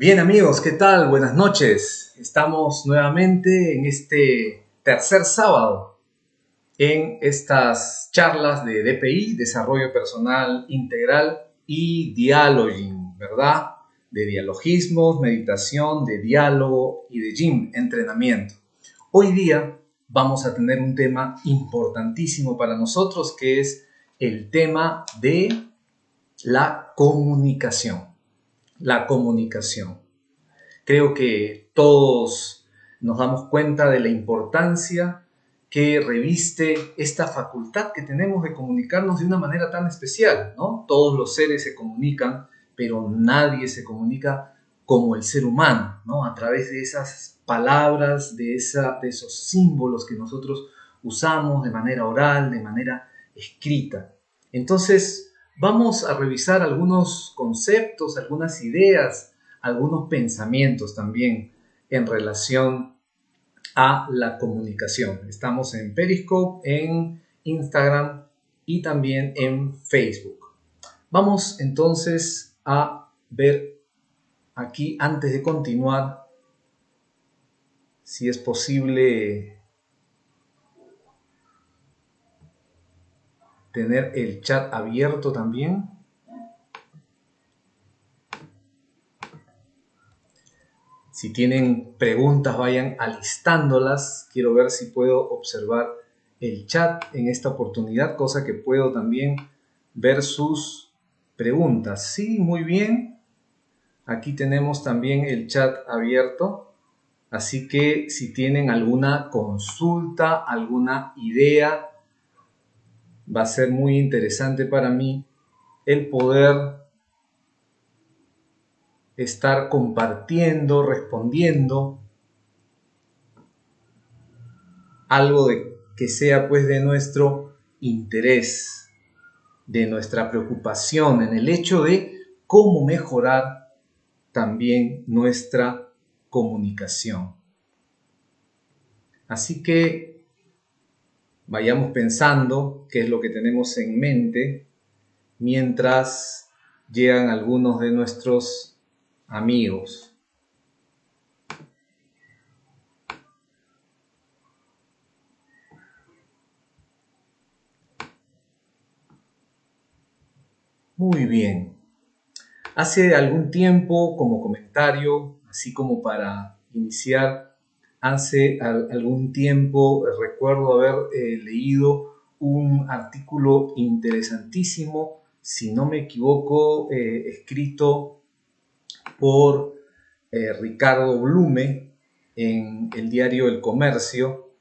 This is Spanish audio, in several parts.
Bien amigos, ¿qué tal? Buenas noches. Estamos nuevamente en este tercer sábado en estas charlas de DPI, Desarrollo Personal Integral y Dialoging, ¿verdad? De dialogismos, meditación, de diálogo y de gym, entrenamiento. Hoy día vamos a tener un tema importantísimo para nosotros que es el tema de la comunicación. La comunicación. Creo que todos nos damos cuenta de la importancia que reviste esta facultad que tenemos de comunicarnos de una manera tan especial, ¿no? Todos los seres se comunican, pero nadie se comunica como el ser humano, ¿no? A través de esas palabras, de esos símbolos que nosotros usamos de manera oral, de manera escrita. Entonces, vamos a revisar algunos conceptos, algunas ideas, algunos pensamientos también en relación a la comunicación. Estamos en Periscope, en Instagram y también en Facebook. Vamos entonces a ver aquí, antes de continuar, si es posible tener el chat abierto también. Si tienen preguntas, vayan alistándolas. Quiero ver si puedo observar el chat en esta oportunidad, cosa que puedo también ver sus preguntas. Sí, muy bien. Aquí tenemos también el chat abierto. Así que si tienen alguna consulta, alguna idea, va a ser muy interesante para mí el poder estar compartiendo, respondiendo algo que sea pues de nuestro interés, de nuestra preocupación en el hecho de cómo mejorar también nuestra comunicación. Así que vayamos pensando qué es lo que tenemos en mente mientras llegan algunos de nuestros amigos. Muy bien. Hace algún tiempo, como comentario, así como para iniciar, hace algún tiempo recuerdo haber leído un artículo interesantísimo, si no me equivoco, escrito por Ricardo Blume en el diario El Comercio,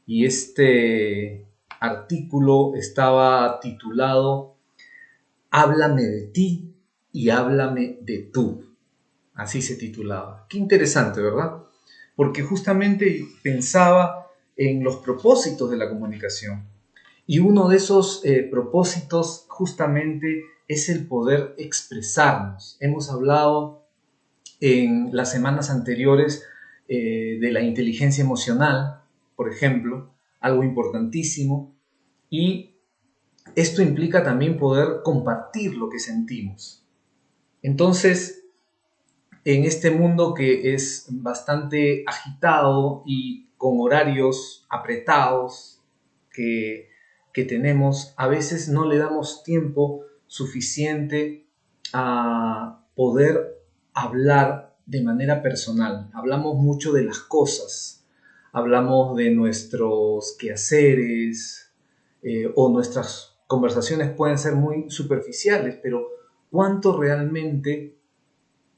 y este artículo estaba titulado Háblame de ti y háblame de tú. Así se titulaba. Qué interesante, ¿verdad? Porque justamente pensaba en los propósitos de la comunicación. Y uno de esos propósitos justamente es el poder expresarnos. Hemos hablado en las semanas anteriores de la inteligencia emocional, por ejemplo, algo importantísimo. Y esto implica también poder compartir lo que sentimos. Entonces, en este mundo que es bastante agitado y con horarios apretados que tenemos, a veces no le damos tiempo suficiente a poder hablar de manera personal. Hablamos mucho de las cosas, hablamos de nuestros quehaceres, o nuestras conversaciones pueden ser muy superficiales, pero ¿cuánto realmente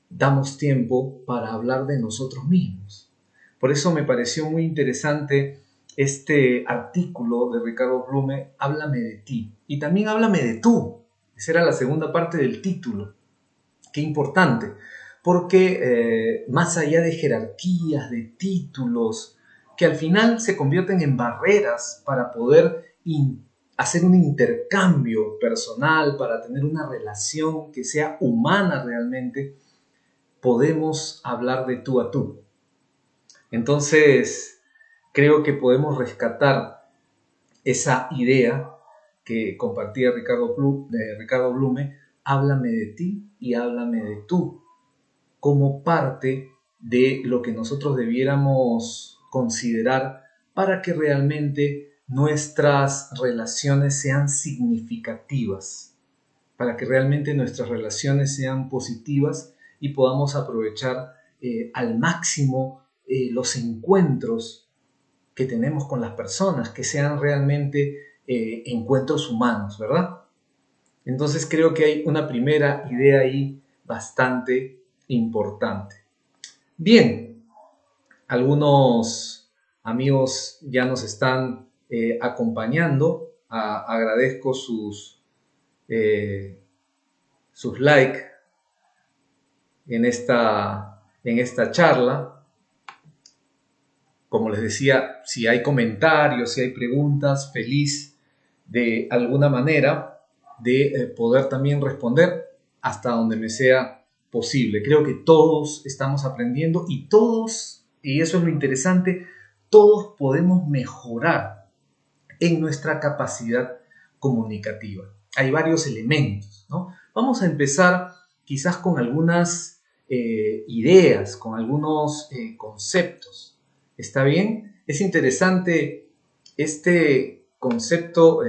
damos tiempo para hablar de nosotros mismos? Por eso me pareció muy interesante este artículo de Ricardo Blume, Háblame de ti. Y también háblame de tú. Esa era la segunda parte del título. Qué importante. Porque más allá de jerarquías, de títulos, que al final se convierten en barreras para poder hacer un intercambio personal, para tener una relación que sea humana realmente, podemos hablar de tú a tú. Entonces, creo que podemos rescatar esa idea que compartía Ricardo Blume, háblame de ti y háblame de tú. como parte de lo que nosotros debiéramos considerar para que realmente nuestras relaciones sean significativas, para que realmente nuestras relaciones sean positivas y podamos aprovechar al máximo los encuentros que tenemos con las personas, que sean realmente encuentros humanos, ¿verdad? Entonces creo que hay una primera idea ahí bastante importante. Bien, algunos amigos ya nos están acompañando. Agradezco sus likes en esta charla. Como les decía, si hay comentarios, si hay preguntas, feliz de alguna manera de poder también responder hasta donde me sea posible. Creo que todos estamos aprendiendo y todos, y eso es lo interesante, todos podemos mejorar en nuestra capacidad comunicativa. Hay varios elementos, ¿no? Vamos a empezar quizás con algunas ideas, con algunos conceptos. ¿Está bien? Es interesante este concepto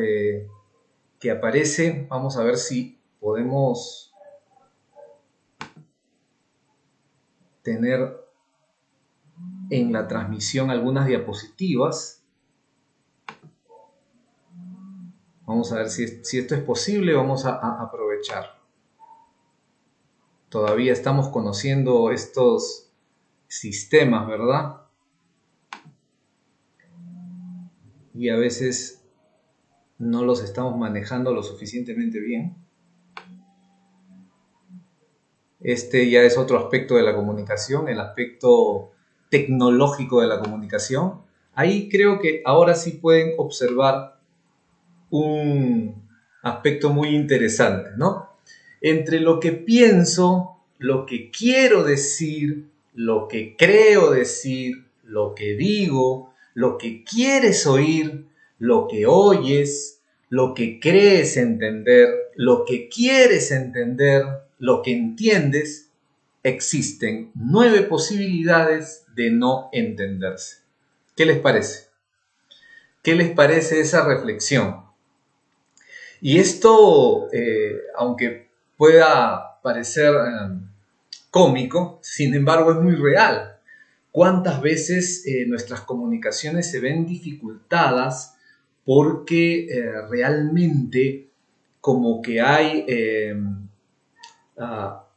que aparece. Vamos a ver si podemos tener en la transmisión algunas diapositivas. Vamos a ver si esto es posible. Vamos a aprovechar. Todavía estamos conociendo estos sistemas, ¿verdad? Y a veces no los estamos manejando lo suficientemente bien. Este ya es otro aspecto de la comunicación, el aspecto tecnológico de la comunicación. Ahí creo que ahora sí pueden observar un aspecto muy interesante, ¿no? Entre lo que pienso, lo que quiero decir, lo que creo decir, lo que digo, lo que quieres oír, lo que oyes, lo que crees entender, lo que quieres entender, lo que entiendes, existen 9 posibilidades de no entenderse. ¿Qué les parece? ¿Qué les parece esa reflexión? Y esto, aunque pueda parecer cómico, sin embargo es muy real. ¿Cuántas veces nuestras comunicaciones se ven dificultadas porque realmente como que hay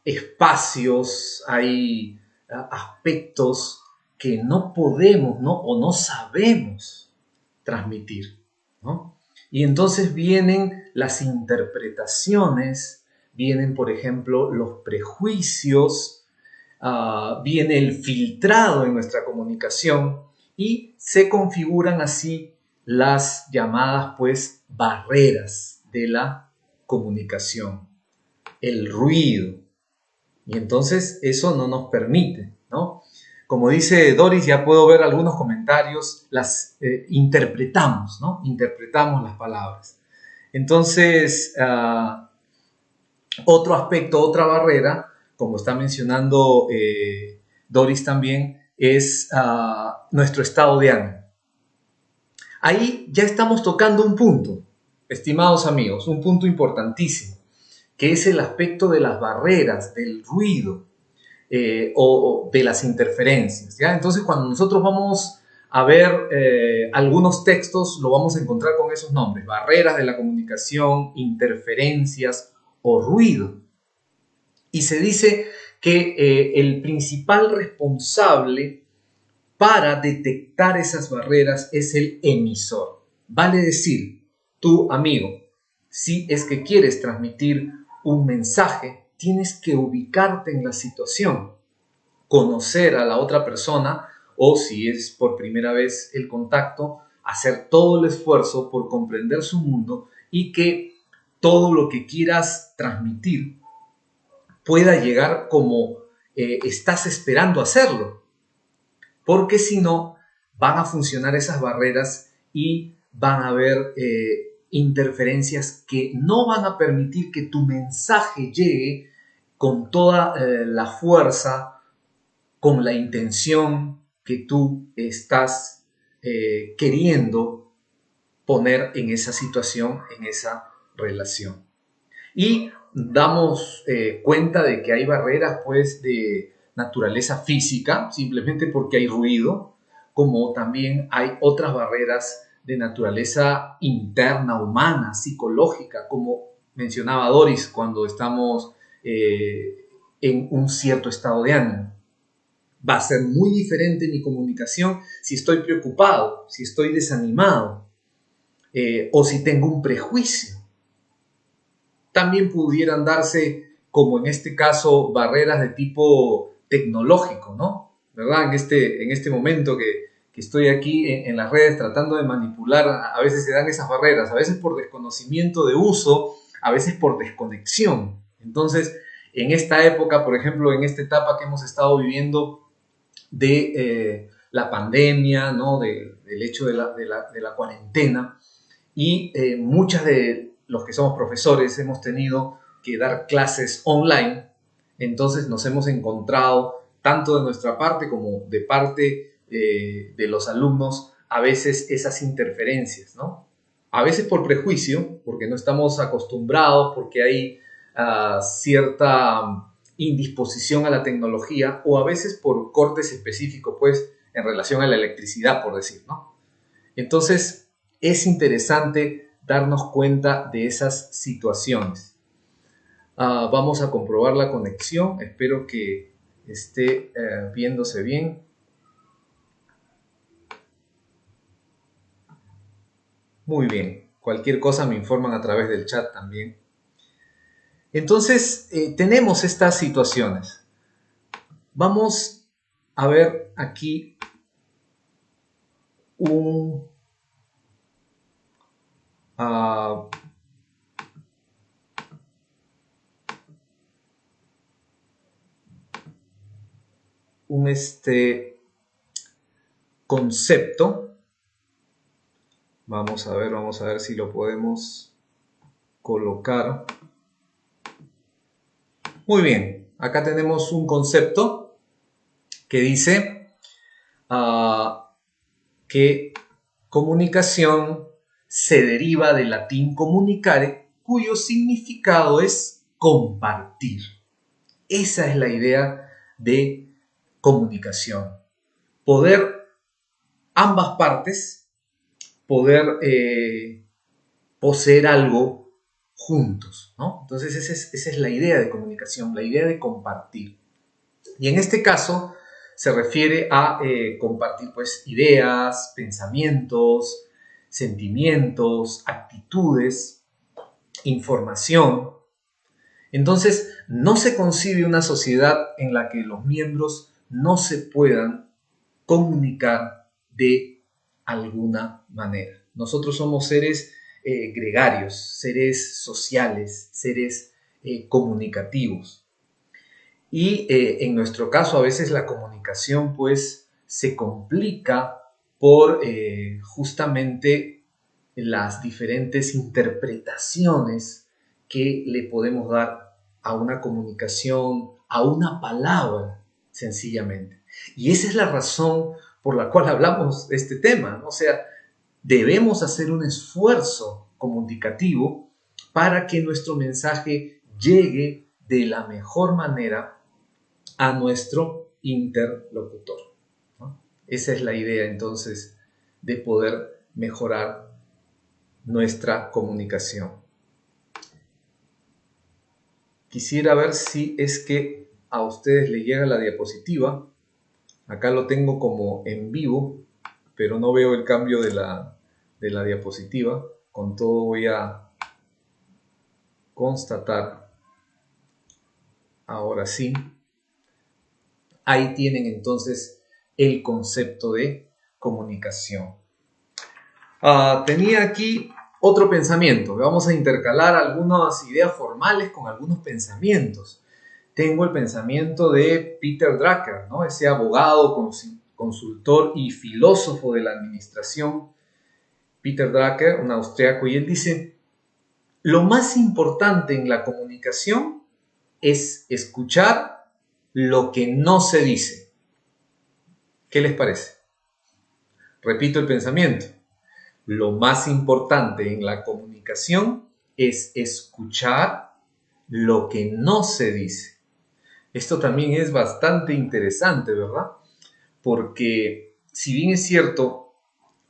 espacios, hay aspectos que no podemos, ¿no? O no sabemos transmitir, ¿no? Y entonces vienen las interpretaciones, vienen, por ejemplo, los prejuicios, viene el filtrado en nuestra comunicación y se configuran así las llamadas, pues, barreras de la comunicación, el ruido. Y entonces eso no nos permite, ¿no? Como dice Doris, ya puedo ver algunos comentarios, las interpretamos, ¿no? Interpretamos las palabras. Entonces, otro aspecto, otra barrera, como está mencionando Doris también, es nuestro estado de ánimo. Ahí ya estamos tocando un punto, estimados amigos, un punto importantísimo, que es el aspecto de las barreras, del ruido o de las interferencias, ¿ya? Entonces, cuando nosotros vamos a ver algunos textos, lo vamos a encontrar con esos nombres: barreras de la comunicación, interferencias o ruido. Y se dice que el principal responsable para detectar esas barreras es el emisor. Vale decir, tú, amigo, si es que quieres transmitir un mensaje, tienes que ubicarte en la situación, conocer a la otra persona o, si es por primera vez el contacto, hacer todo el esfuerzo por comprender su mundo y que todo lo que quieras transmitir pueda llegar como estás esperando hacerlo. Porque si no, van a funcionar esas barreras y van a haber interferencias que no van a permitir que tu mensaje llegue con toda la fuerza, con la intención que tú estás queriendo poner en esa situación, en esa relación. Y damos cuenta de que hay barreras pues de naturaleza física, simplemente porque hay ruido, como también hay otras barreras de naturaleza interna, humana, psicológica, como mencionaba Doris, cuando estamos en un cierto estado de ánimo. Va a ser muy diferente mi comunicación si estoy preocupado, si estoy desanimado o si tengo un prejuicio. También pudieran darse, como en este caso, barreras de tipo tecnológico, ¿no? ¿Verdad? En este momento que estoy aquí en las redes tratando de manipular, a veces se dan esas barreras, a veces por desconocimiento de uso, a veces por desconexión. Entonces, en esta época, por ejemplo, en esta etapa que hemos estado viviendo de la pandemia, ¿no? Del hecho de la cuarentena, y muchas de los que somos profesores hemos tenido que dar clases online, entonces nos hemos encontrado tanto de nuestra parte como de parte de los alumnos a veces esas interferencias, ¿no? A veces por prejuicio, porque no estamos acostumbrados, porque hay cierta indisposición a la tecnología, o a veces por cortes específicos, pues, en relación a la electricidad, por decir, ¿no? Entonces, es interesante darnos cuenta de esas situaciones. Vamos a comprobar la conexión. Espero que esté viéndose bien. Muy bien. Cualquier cosa me informan a través del chat también. Entonces, tenemos estas situaciones. Vamos a ver aquí un... un concepto. Vamos a ver si lo podemos colocar. Muy bien, acá tenemos un concepto que dice que comunicación se deriva del latín comunicare, cuyo significado es compartir. Esa es la idea de comunicación. Poder ambas partes, poder poseer algo juntos, ¿no? Entonces esa es la idea de comunicación, la idea de compartir. Y en este caso se refiere a compartir pues ideas, pensamientos, sentimientos, actitudes, información. Entonces no se concibe una sociedad en la que los miembros no se puedan comunicar de alguna manera. Nosotros somos seres gregarios, seres sociales, seres comunicativos. Y en nuestro caso a veces la comunicación pues se complica por justamente las diferentes interpretaciones que le podemos dar a una comunicación, a una palabra, sencillamente. Y esa es la razón por la cual hablamos de este tema, ¿no? O sea, debemos hacer un esfuerzo comunicativo para que nuestro mensaje llegue de la mejor manera a nuestro interlocutor, ¿no? Esa es la idea entonces de poder mejorar nuestra comunicación. Quisiera ver si es que a ustedes les llega la diapositiva. Acá lo tengo como en vivo, pero no veo el cambio de la diapositiva. Con todo voy a constatar. Ahora sí. Ahí tienen entonces el concepto de comunicación. Tenía aquí otro pensamiento. Vamos a intercalar algunas ideas formales con algunos pensamientos. Tengo el pensamiento de Peter Drucker, ¿no? Ese abogado, consultor y filósofo de la administración. Peter Drucker, un austriaco, y él dice: lo más importante en la comunicación es escuchar lo que no se dice. ¿Qué les parece? Repito el pensamiento. Lo más importante en la comunicación es escuchar lo que no se dice. Esto también es bastante interesante, ¿verdad? Porque si bien es cierto,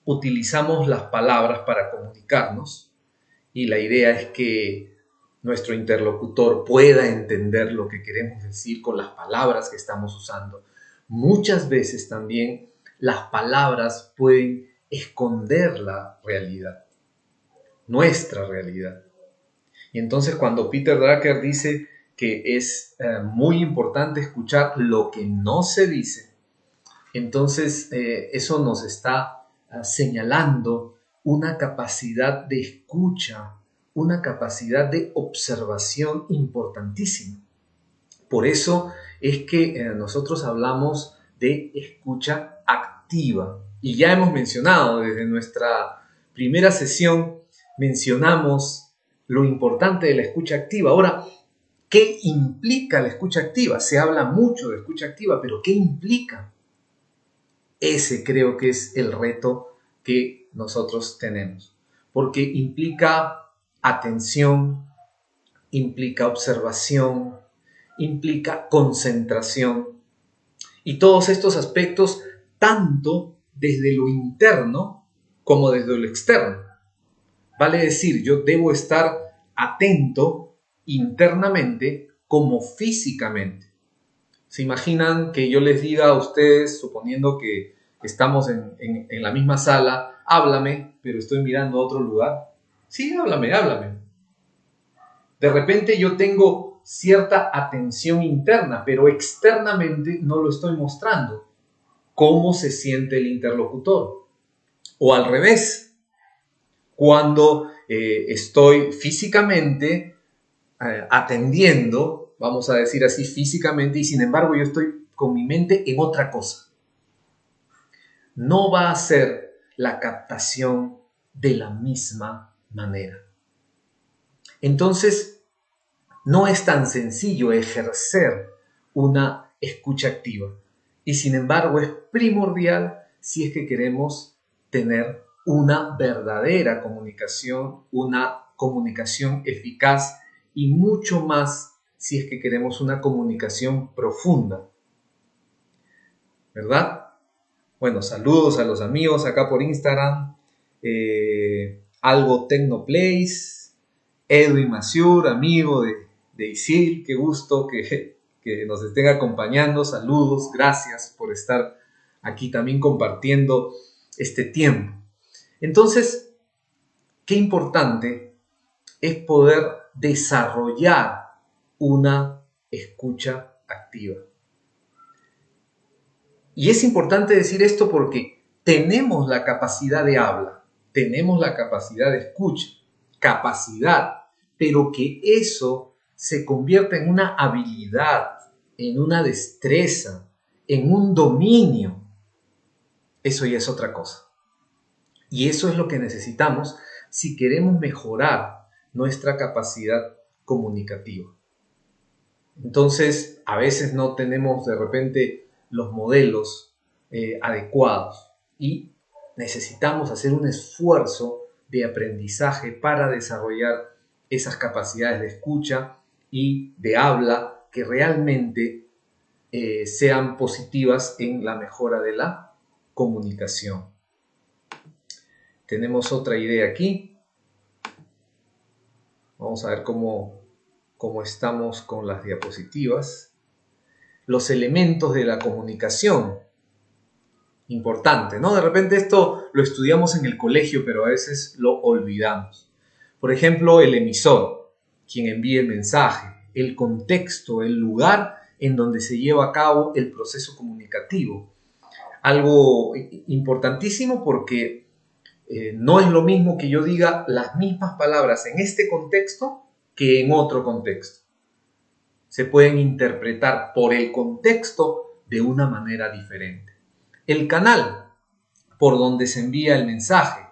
utilizamos las palabras para comunicarnos y la idea es que nuestro interlocutor pueda entender lo que queremos decir con las palabras que estamos usando, muchas veces también las palabras pueden esconder la realidad, nuestra realidad. Y entonces cuando Peter Drucker dice que es muy importante escuchar lo que no se dice, entonces eso nos está señalando una capacidad de escucha, una capacidad de observación importantísima. Por eso es que nosotros hablamos de escucha activa. Y ya hemos mencionado desde nuestra primera sesión, mencionamos lo importante de la escucha activa. Ahora, ¿qué implica la escucha activa? Se habla mucho de escucha activa, pero ¿qué implica? Ese creo que es el reto que nosotros tenemos, porque implica atención, implica observación, implica concentración y todos estos aspectos tanto desde lo interno como desde lo externo. Vale decir, yo debo estar atento internamente como físicamente. ¿Se imaginan que yo les diga a ustedes, suponiendo que estamos en la misma sala, háblame, pero estoy mirando a otro lugar? Sí, háblame. De repente yo tengo cierta atención interna, pero externamente no lo estoy mostrando. ¿Cómo se siente el interlocutor? O al revés, cuando estoy físicamente atendiendo, vamos a decir así, físicamente, y sin embargo yo estoy con mi mente en otra cosa. No va a ser la captación de la misma manera. Entonces, no es tan sencillo ejercer una escucha activa y sin embargo es primordial si es que queremos tener una verdadera comunicación, una comunicación eficaz y mucho más si es que queremos una comunicación profunda, ¿verdad? Bueno, saludos a los amigos acá por Instagram, Algo Tecnoplace, Edwin Masiur, amigo de Isil, qué gusto que nos estén acompañando, saludos, gracias por estar aquí también compartiendo este tiempo. Entonces, qué importante es poder desarrollar una escucha activa. Y es importante decir esto porque tenemos la capacidad de habla, tenemos la capacidad de escucha, pero que eso se convierta en una habilidad, en una destreza, en un dominio, eso ya es otra cosa. Y eso es lo que necesitamos si queremos mejorar nuestra capacidad comunicativa. Entonces, a veces no tenemos de repente los modelos adecuados y necesitamos hacer un esfuerzo de aprendizaje para desarrollar esas capacidades de escucha y de habla que realmente sean positivas en la mejora de la comunicación. Tenemos otra idea aquí. Vamos a ver cómo estamos con las diapositivas. Los elementos de la comunicación. Importante, ¿no? De repente esto lo estudiamos en el colegio, pero a veces lo olvidamos. Por ejemplo, el emisor, quien envía el mensaje, el contexto, el lugar en donde se lleva a cabo el proceso comunicativo. Algo importantísimo porque no es lo mismo que yo diga las mismas palabras en este contexto que en otro contexto. Se pueden interpretar por el contexto de una manera diferente. El canal por donde se envía el mensaje,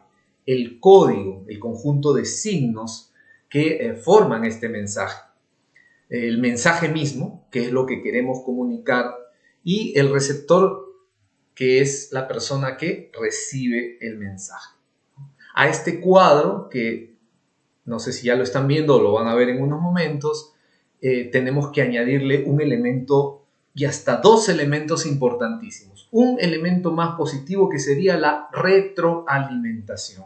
el código, el conjunto de signos que forman este mensaje. el mensaje mismo, que es lo que queremos comunicar, y el receptor, que es la persona que recibe el mensaje. A este cuadro, que no sé si ya lo están viendo o lo van a ver en unos momentos, tenemos que añadirle un elemento y hasta dos elementos importantísimos. Un elemento más positivo que sería la retroalimentación.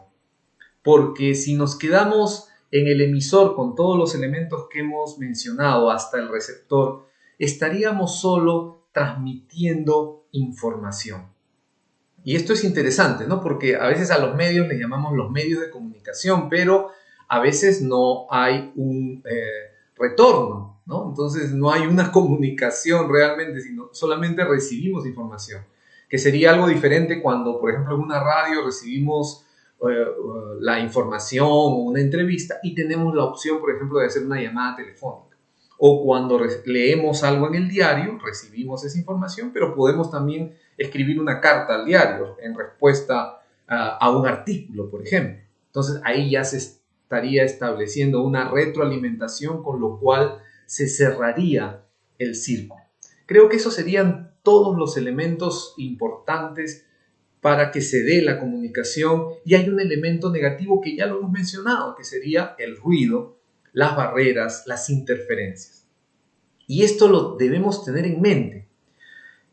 Porque si nos quedamos en el emisor con todos los elementos que hemos mencionado hasta el receptor, estaríamos solo transmitiendo información. Y esto es interesante, ¿no? Porque a veces a los medios les llamamos los medios de comunicación, pero a veces no hay un retorno, ¿no? Entonces no hay una comunicación realmente, sino solamente recibimos información, que sería algo diferente cuando, por ejemplo, en una radio recibimos la información o una entrevista y tenemos la opción, por ejemplo, de hacer una llamada telefónica. O cuando leemos algo en el diario, recibimos esa información, pero podemos también escribir una carta al diario en respuesta a un artículo, por ejemplo. Entonces ahí ya se estaría estableciendo una retroalimentación, con lo cual se cerraría el círculo. Creo que esos serían todos los elementos importantes para que se dé la comunicación, y hay un elemento negativo que ya lo hemos mencionado, que sería el ruido, las barreras, las interferencias. Y esto lo debemos tener en mente.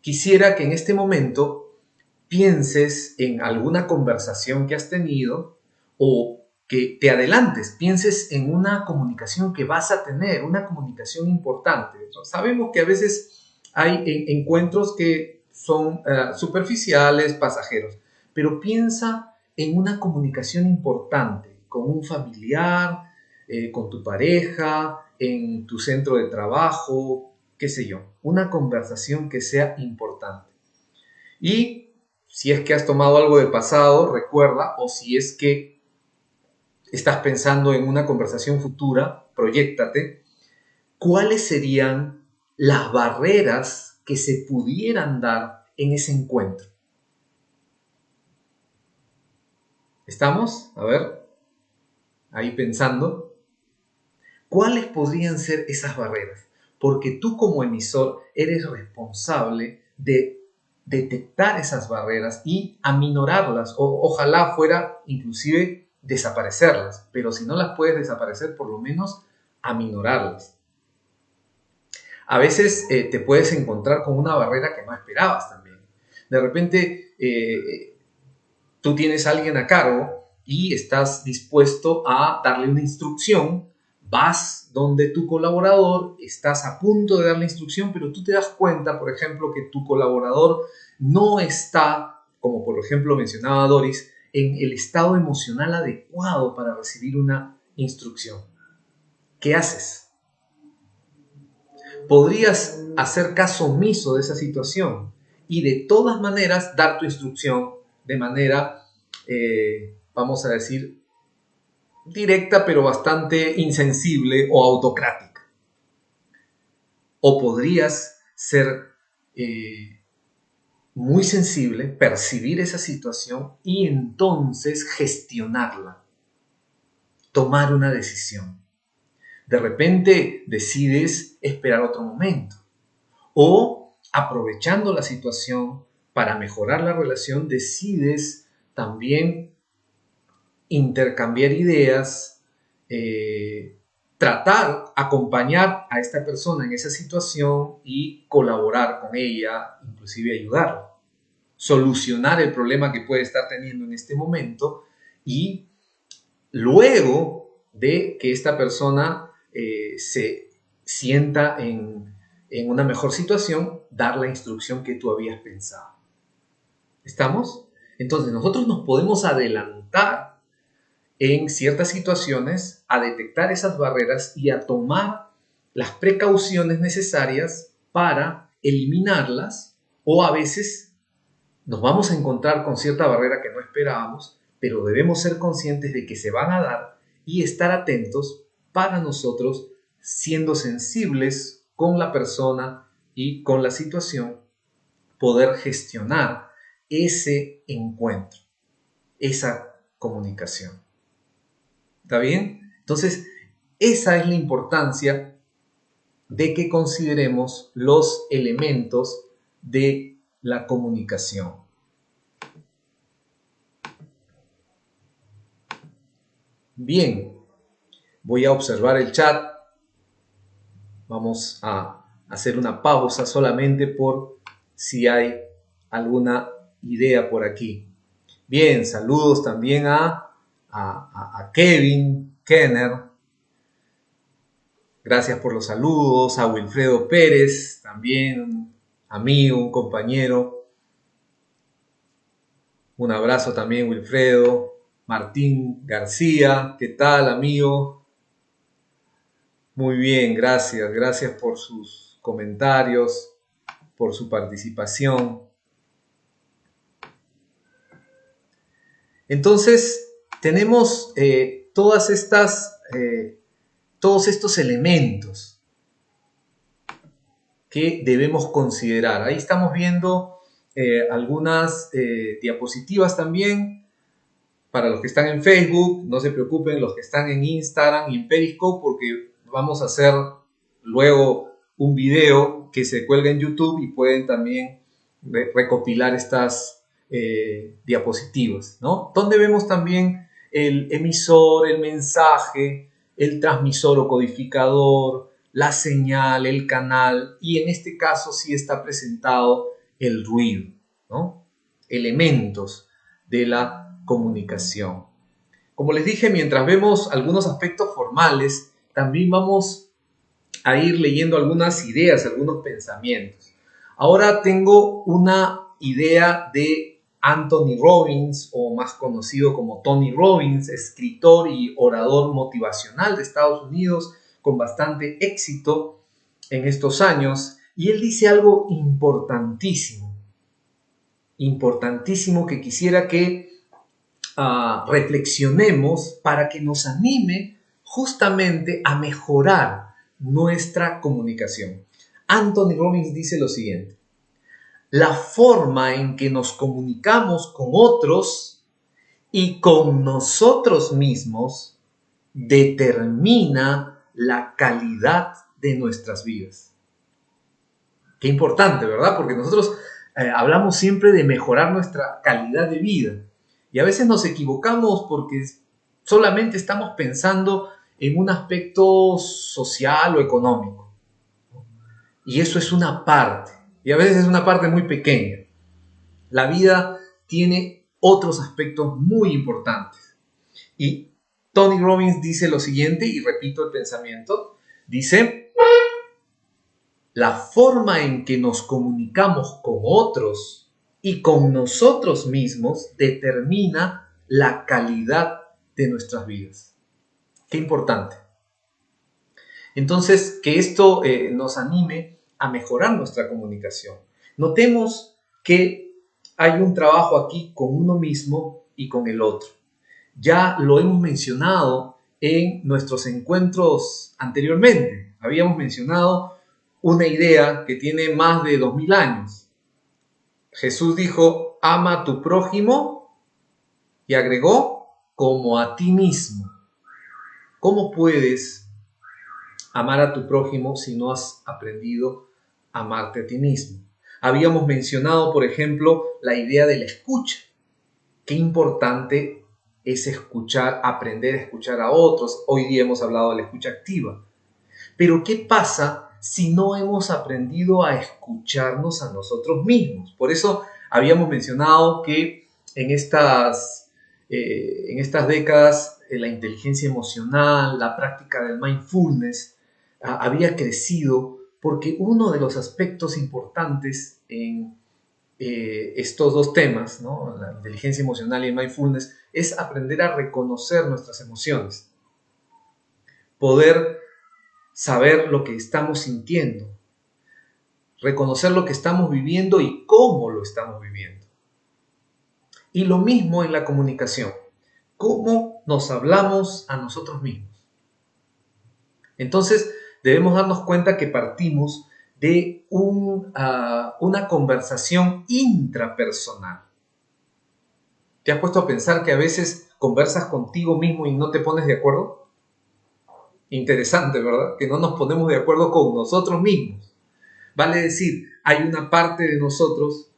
Quisiera que en este momento pienses en alguna conversación que has tenido o que te adelantes, pienses en una comunicación que vas a tener, una comunicación importante. Sabemos que a veces hay encuentros que son superficiales, pasajeros, pero piensa en una comunicación importante con un familiar, con tu pareja, en tu centro de trabajo, qué sé yo, una conversación que sea importante. Y si es que has tomado algo del pasado, recuerda, o si es que estás pensando en una conversación futura, proyéctate, ¿cuáles serían las barreras que se pudieran dar en ese encuentro? ¿Estamos? A ver, ahí pensando. ¿Cuáles podrían ser esas barreras? Porque tú como emisor eres responsable de detectar esas barreras y aminorarlas, o ojalá fuera inclusive desaparecerlas, pero si no las puedes desaparecer, por lo menos aminorarlas. A veces te puedes encontrar con una barrera que no esperabas también. De repente tú tienes a alguien a cargo y estás dispuesto a darle una instrucción, vas donde tu colaborador, estás a punto de dar la instrucción, pero tú te das cuenta, por ejemplo, que tu colaborador no está, como por ejemplo mencionaba Doris, en el estado emocional adecuado para recibir una instrucción. ¿Qué haces? Podrías hacer caso omiso de esa situación y de todas maneras dar tu instrucción de manera, vamos a decir, directa pero bastante insensible o autocrática. O podrías ser muy sensible, percibir esa situación y entonces gestionarla, tomar una decisión. De repente decides esperar otro momento o aprovechando la situación para mejorar la relación decides también intercambiar ideas, tratar, acompañar a esta persona en esa situación y colaborar con ella, inclusive ayudarla, solucionar el problema que puede estar teniendo en este momento y luego de que esta persona se sienta en una mejor situación, dar la instrucción que tú habías pensado. ¿Estamos? Entonces nosotros nos podemos adelantar en ciertas situaciones a detectar esas barreras y a tomar las precauciones necesarias para eliminarlas, o a veces nos vamos a encontrar con cierta barrera que no esperábamos, pero debemos ser conscientes de que se van a dar y estar atentos para nosotros, siendo sensibles con la persona y con la situación, poder gestionar ese encuentro, esa comunicación. ¿Está bien? Entonces, esa es la importancia de que consideremos los elementos de la comunicación. Bien, voy a observar el chat. Vamos a hacer una pausa solamente por si hay alguna idea por aquí. Bien, saludos también a Kevin Kenner. Gracias por los saludos. A Wilfredo Pérez, también un amigo, un compañero. Un abrazo también, Wilfredo. Martín García, ¿qué tal, amigo? Muy bien, gracias. Gracias por sus comentarios, por su participación. Entonces, tenemos todos estos elementos que debemos considerar. Ahí estamos viendo algunas diapositivas también. Para los que están en Facebook, no se preocupen, los que están en Instagram y en Periscope, porque vamos a hacer luego un video que se cuelga en YouTube y pueden también recopilar estas diapositivas, ¿no? Donde vemos también el emisor, el mensaje, el transmisor o codificador, la señal, el canal, y en este caso sí está presentado el ruido, ¿no? Elementos de la comunicación. Como les dije, mientras vemos algunos aspectos formales, también vamos a ir leyendo algunas ideas, algunos pensamientos. Ahora tengo una idea de Anthony Robbins, o más conocido como Tony Robbins, escritor y orador motivacional de Estados Unidos, con bastante éxito en estos años, y él dice algo importantísimo que quisiera que reflexionemos para que nos anime justamente a mejorar nuestra comunicación. Anthony Robbins dice lo siguiente: la forma en que nos comunicamos con otros y con nosotros mismos determina la calidad de nuestras vidas. Qué importante, ¿verdad? Porque nosotros hablamos siempre de mejorar nuestra calidad de vida. Y a veces nos equivocamos porque solamente estamos pensando en un aspecto social o económico. Y eso es una parte. Y a veces es una parte muy pequeña. La vida tiene otros aspectos muy importantes. Y Tony Robbins dice lo siguiente, y repito el pensamiento. Dice: la forma en que nos comunicamos con otros y con nosotros mismos determina la calidad de nuestras vidas. Qué importante. Entonces, que esto nos anime a mejorar nuestra comunicación. Notemos que hay un trabajo aquí con uno mismo y con el otro. Ya lo hemos mencionado en nuestros encuentros anteriormente. Habíamos mencionado una idea que tiene más de 2000 años. Jesús dijo: ama a tu prójimo, y agregó: como a ti mismo. ¿Cómo puedes amar a tu prójimo si no has aprendido a amarte a ti mismo? Habíamos mencionado, por ejemplo, la idea de la escucha. Qué importante es escuchar, aprender a escuchar a otros. Hoy día hemos hablado de la escucha activa. Pero ¿qué pasa si no hemos aprendido a escucharnos a nosotros mismos? Por eso habíamos mencionado que en estas décadas la inteligencia emocional, la práctica del mindfulness había crecido, porque uno de los aspectos importantes en estos dos temas, ¿no?, la inteligencia emocional y el mindfulness, es aprender a reconocer nuestras emociones, poder saber lo que estamos sintiendo, reconocer lo que estamos viviendo y cómo lo estamos viviendo. Y lo mismo en la comunicación, cómo nos hablamos a nosotros mismos. Entonces, debemos darnos cuenta que partimos de una conversación intrapersonal. ¿Te has puesto a pensar que a veces conversas contigo mismo y no te pones de acuerdo? Interesante, ¿verdad? Que no nos ponemos de acuerdo con nosotros mismos. Vale decir, hay una parte de nosotros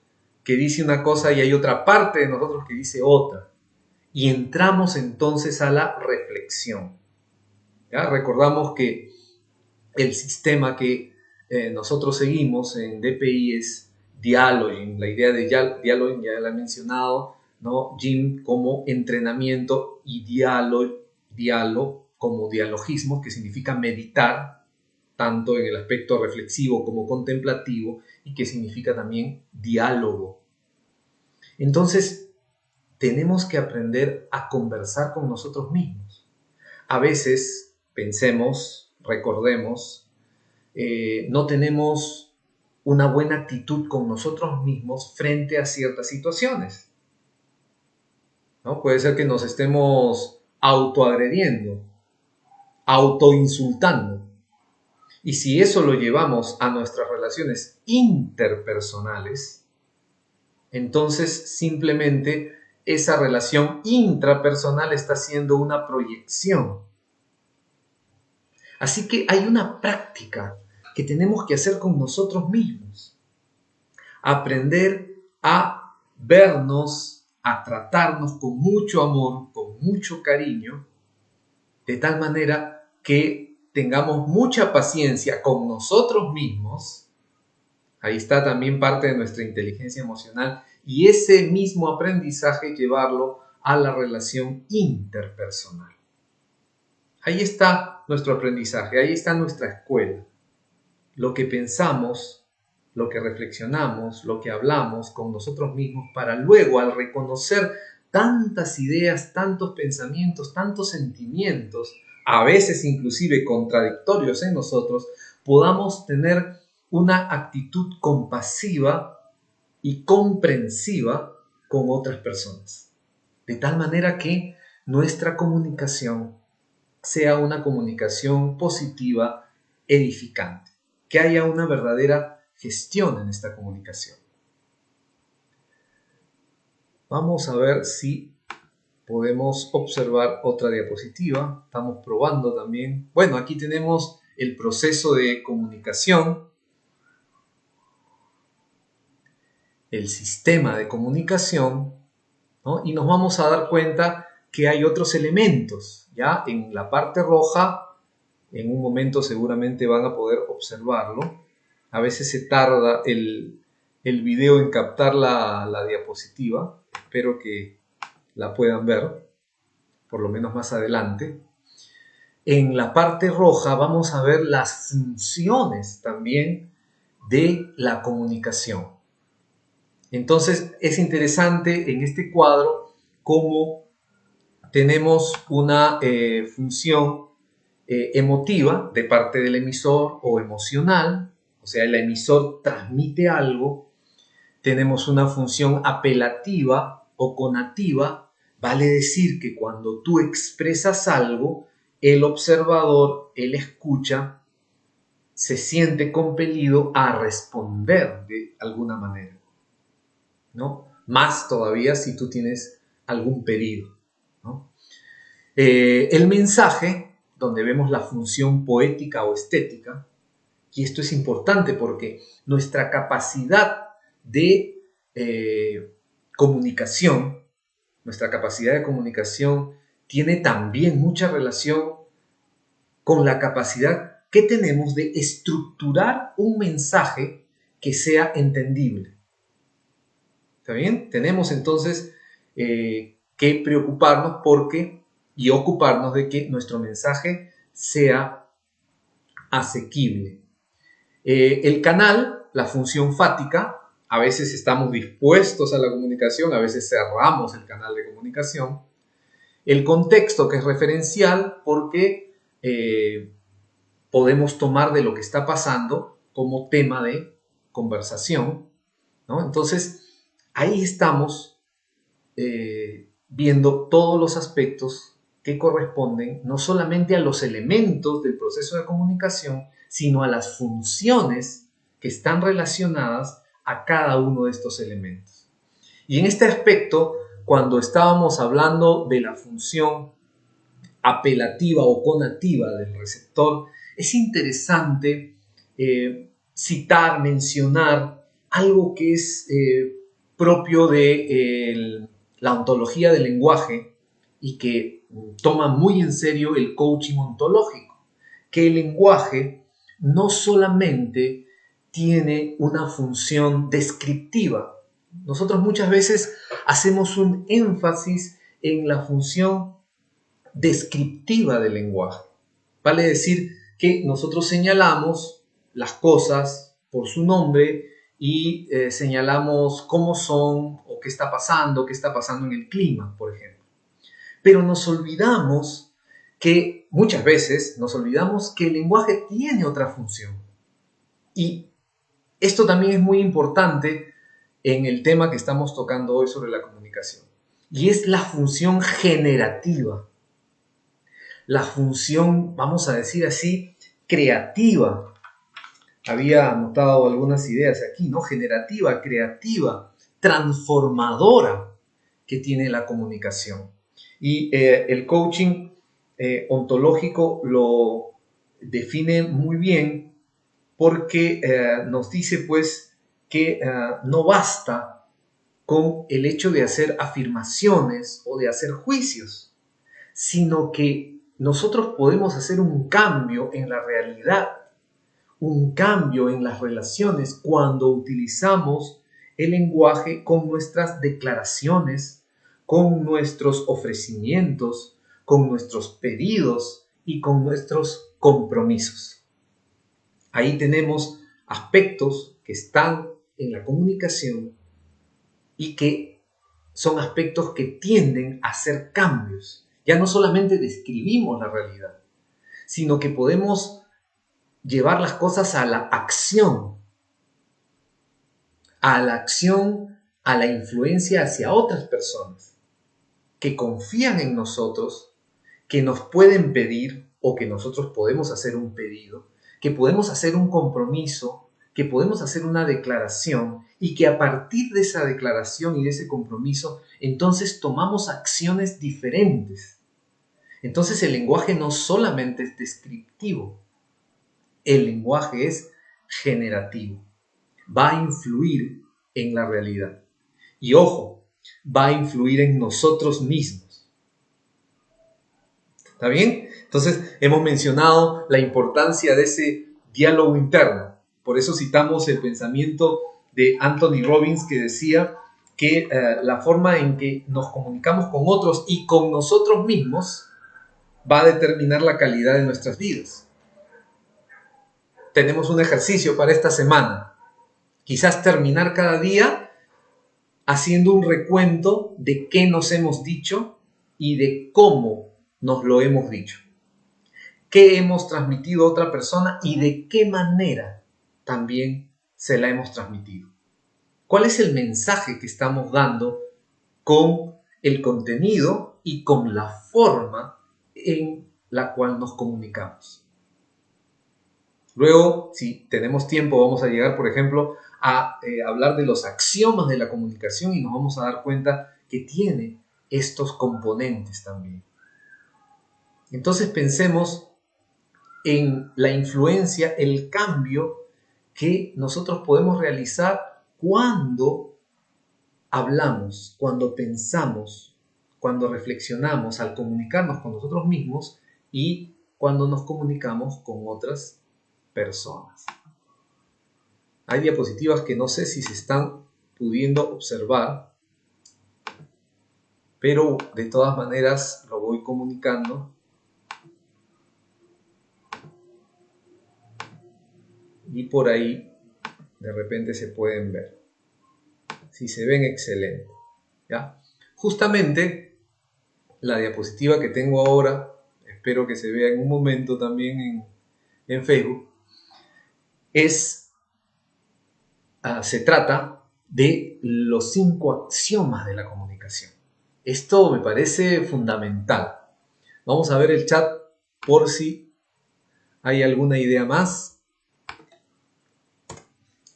que dice una cosa y hay otra parte de nosotros que dice otra. Y entramos entonces a la reflexión. ¿Ya? Recordamos que el sistema que nosotros seguimos en DPI es dialoguing. La idea de dialoguing ya la he mencionado, ¿no? Jim como entrenamiento y diálogo como dialogismo, que significa meditar, tanto en el aspecto reflexivo como contemplativo, y que significa también diálogo. Entonces, tenemos que aprender a conversar con nosotros mismos. A veces, pensemos, recordemos, no tenemos una buena actitud con nosotros mismos frente a ciertas situaciones, ¿no? Puede ser que nos estemos autoagrediendo, autoinsultando. Y si eso lo llevamos a nuestras relaciones interpersonales, entonces simplemente esa relación intrapersonal está siendo una proyección. Así que hay una práctica que tenemos que hacer con nosotros mismos. Aprender a vernos, a tratarnos con mucho amor, con mucho cariño, de tal manera que tengamos mucha paciencia con nosotros mismos. Ahí está también parte de nuestra inteligencia emocional, y ese mismo aprendizaje llevarlo a la relación interpersonal. Ahí está nuestro aprendizaje, ahí está nuestra escuela. Lo que pensamos, lo que reflexionamos, lo que hablamos con nosotros mismos, para luego, al reconocer tantas ideas, tantos pensamientos, tantos sentimientos, a veces inclusive contradictorios en nosotros, podamos tener una actitud compasiva y comprensiva con otras personas. De tal manera que nuestra comunicación sea una comunicación positiva, edificante, que haya una verdadera gestión en esta comunicación. Vamos a ver si podemos observar otra diapositiva. Estamos probando también. Bueno, aquí tenemos el proceso de comunicación, el sistema de comunicación, ¿no? Y nos vamos a dar cuenta que hay otros elementos. Ya en la parte roja, en un momento seguramente van a poder observarlo. A veces se tarda el video en captar la diapositiva. Espero que la puedan ver, por lo menos más adelante. En la parte roja vamos a ver las funciones también de la comunicación. Entonces es interesante en este cuadro cómo tenemos una función emotiva de parte del emisor o emocional, o sea, el emisor transmite algo. Tenemos una función apelativa o conativa, vale decir que cuando tú expresas algo, el observador, el escucha, se siente compelido a responder de alguna manera, ¿no? Más todavía si tú tienes algún pedido, ¿no? El mensaje, donde vemos la función poética o estética, y esto es importante porque nuestra capacidad de comunicación, tiene también mucha relación con la capacidad que tenemos de estructurar un mensaje que sea entendible. ¿Está bien? Tenemos entonces que preocuparnos y ocuparnos de que nuestro mensaje sea asequible. El canal, la función fática, a veces estamos dispuestos a la comunicación, a veces cerramos el canal de comunicación. El contexto, que es referencial, porque podemos tomar de lo que está pasando como tema de conversación, ¿no? Entonces, ahí estamos viendo todos los aspectos que corresponden no solamente a los elementos del proceso de comunicación, sino a las funciones que están relacionadas a cada uno de estos elementos. Y en este aspecto, cuando estábamos hablando de la función apelativa o conativa del receptor, es interesante citar, mencionar algo que es propio de la ontología del lenguaje y que toma muy en serio el coaching ontológico, que el lenguaje no solamente tiene una función descriptiva. Nosotros muchas veces hacemos un énfasis en la función descriptiva del lenguaje. Vale decir que nosotros señalamos las cosas por su nombre y señalamos cómo son o qué está pasando en el clima, por ejemplo. Pero muchas veces nos olvidamos que el lenguaje tiene otra función. Y esto también es muy importante en el tema que estamos tocando hoy sobre la comunicación. Y es la función generativa. La función, vamos a decir así, creativa. Había anotado algunas ideas aquí, ¿no? Generativa, creativa, transformadora que tiene la comunicación. Y el coaching ontológico lo define muy bien porque nos dice pues que no basta con el hecho de hacer afirmaciones o de hacer juicios, sino que nosotros podemos hacer un cambio en la realidad, un cambio en las relaciones cuando utilizamos el lenguaje con nuestras declaraciones, con nuestros ofrecimientos, con nuestros pedidos y con nuestros compromisos. Ahí tenemos aspectos que están en la comunicación y que son aspectos que tienden a hacer cambios. Ya no solamente describimos la realidad, sino que podemos llevar las cosas a la acción, a la influencia hacia otras personas que confían en nosotros, que nos pueden pedir o que nosotros podemos hacer un pedido, que podemos hacer un compromiso, que podemos hacer una declaración y que a partir de esa declaración y de ese compromiso, entonces tomamos acciones diferentes. Entonces el lenguaje no solamente es descriptivo, el lenguaje es generativo. Va a influir en la realidad. Y ojo, va a influir en nosotros mismos. ¿Está bien? Entonces hemos mencionado la importancia de ese diálogo interno. Por eso citamos el pensamiento de Anthony Robbins que decía que la forma en que nos comunicamos con otros y con nosotros mismos va a determinar la calidad de nuestras vidas. Tenemos un ejercicio para esta semana. Quizás terminar cada día haciendo un recuento de qué nos hemos dicho y de cómo nos lo hemos dicho. Qué hemos transmitido a otra persona y de qué manera también se la hemos transmitido. ¿Cuál es el mensaje que estamos dando con el contenido y con la forma en la cual nos comunicamos? Luego, si tenemos tiempo, vamos a llegar, por ejemplo, a hablar de los axiomas de la comunicación y nos vamos a dar cuenta que tiene estos componentes también. Entonces pensemos en la influencia, el cambio que nosotros podemos realizar cuando hablamos, cuando pensamos, cuando reflexionamos, al comunicarnos con nosotros mismos y cuando nos comunicamos con otras personas. Hay diapositivas que no sé si se están pudiendo observar, pero de todas maneras lo voy comunicando. Y por ahí de repente se pueden ver. Si se ven, excelente. ¿Ya? Justamente la diapositiva que tengo ahora, espero que se vea en un momento también en Facebook, se trata de los 5 axiomas de la comunicación. Esto me parece fundamental. Vamos a ver el chat por si hay alguna idea más.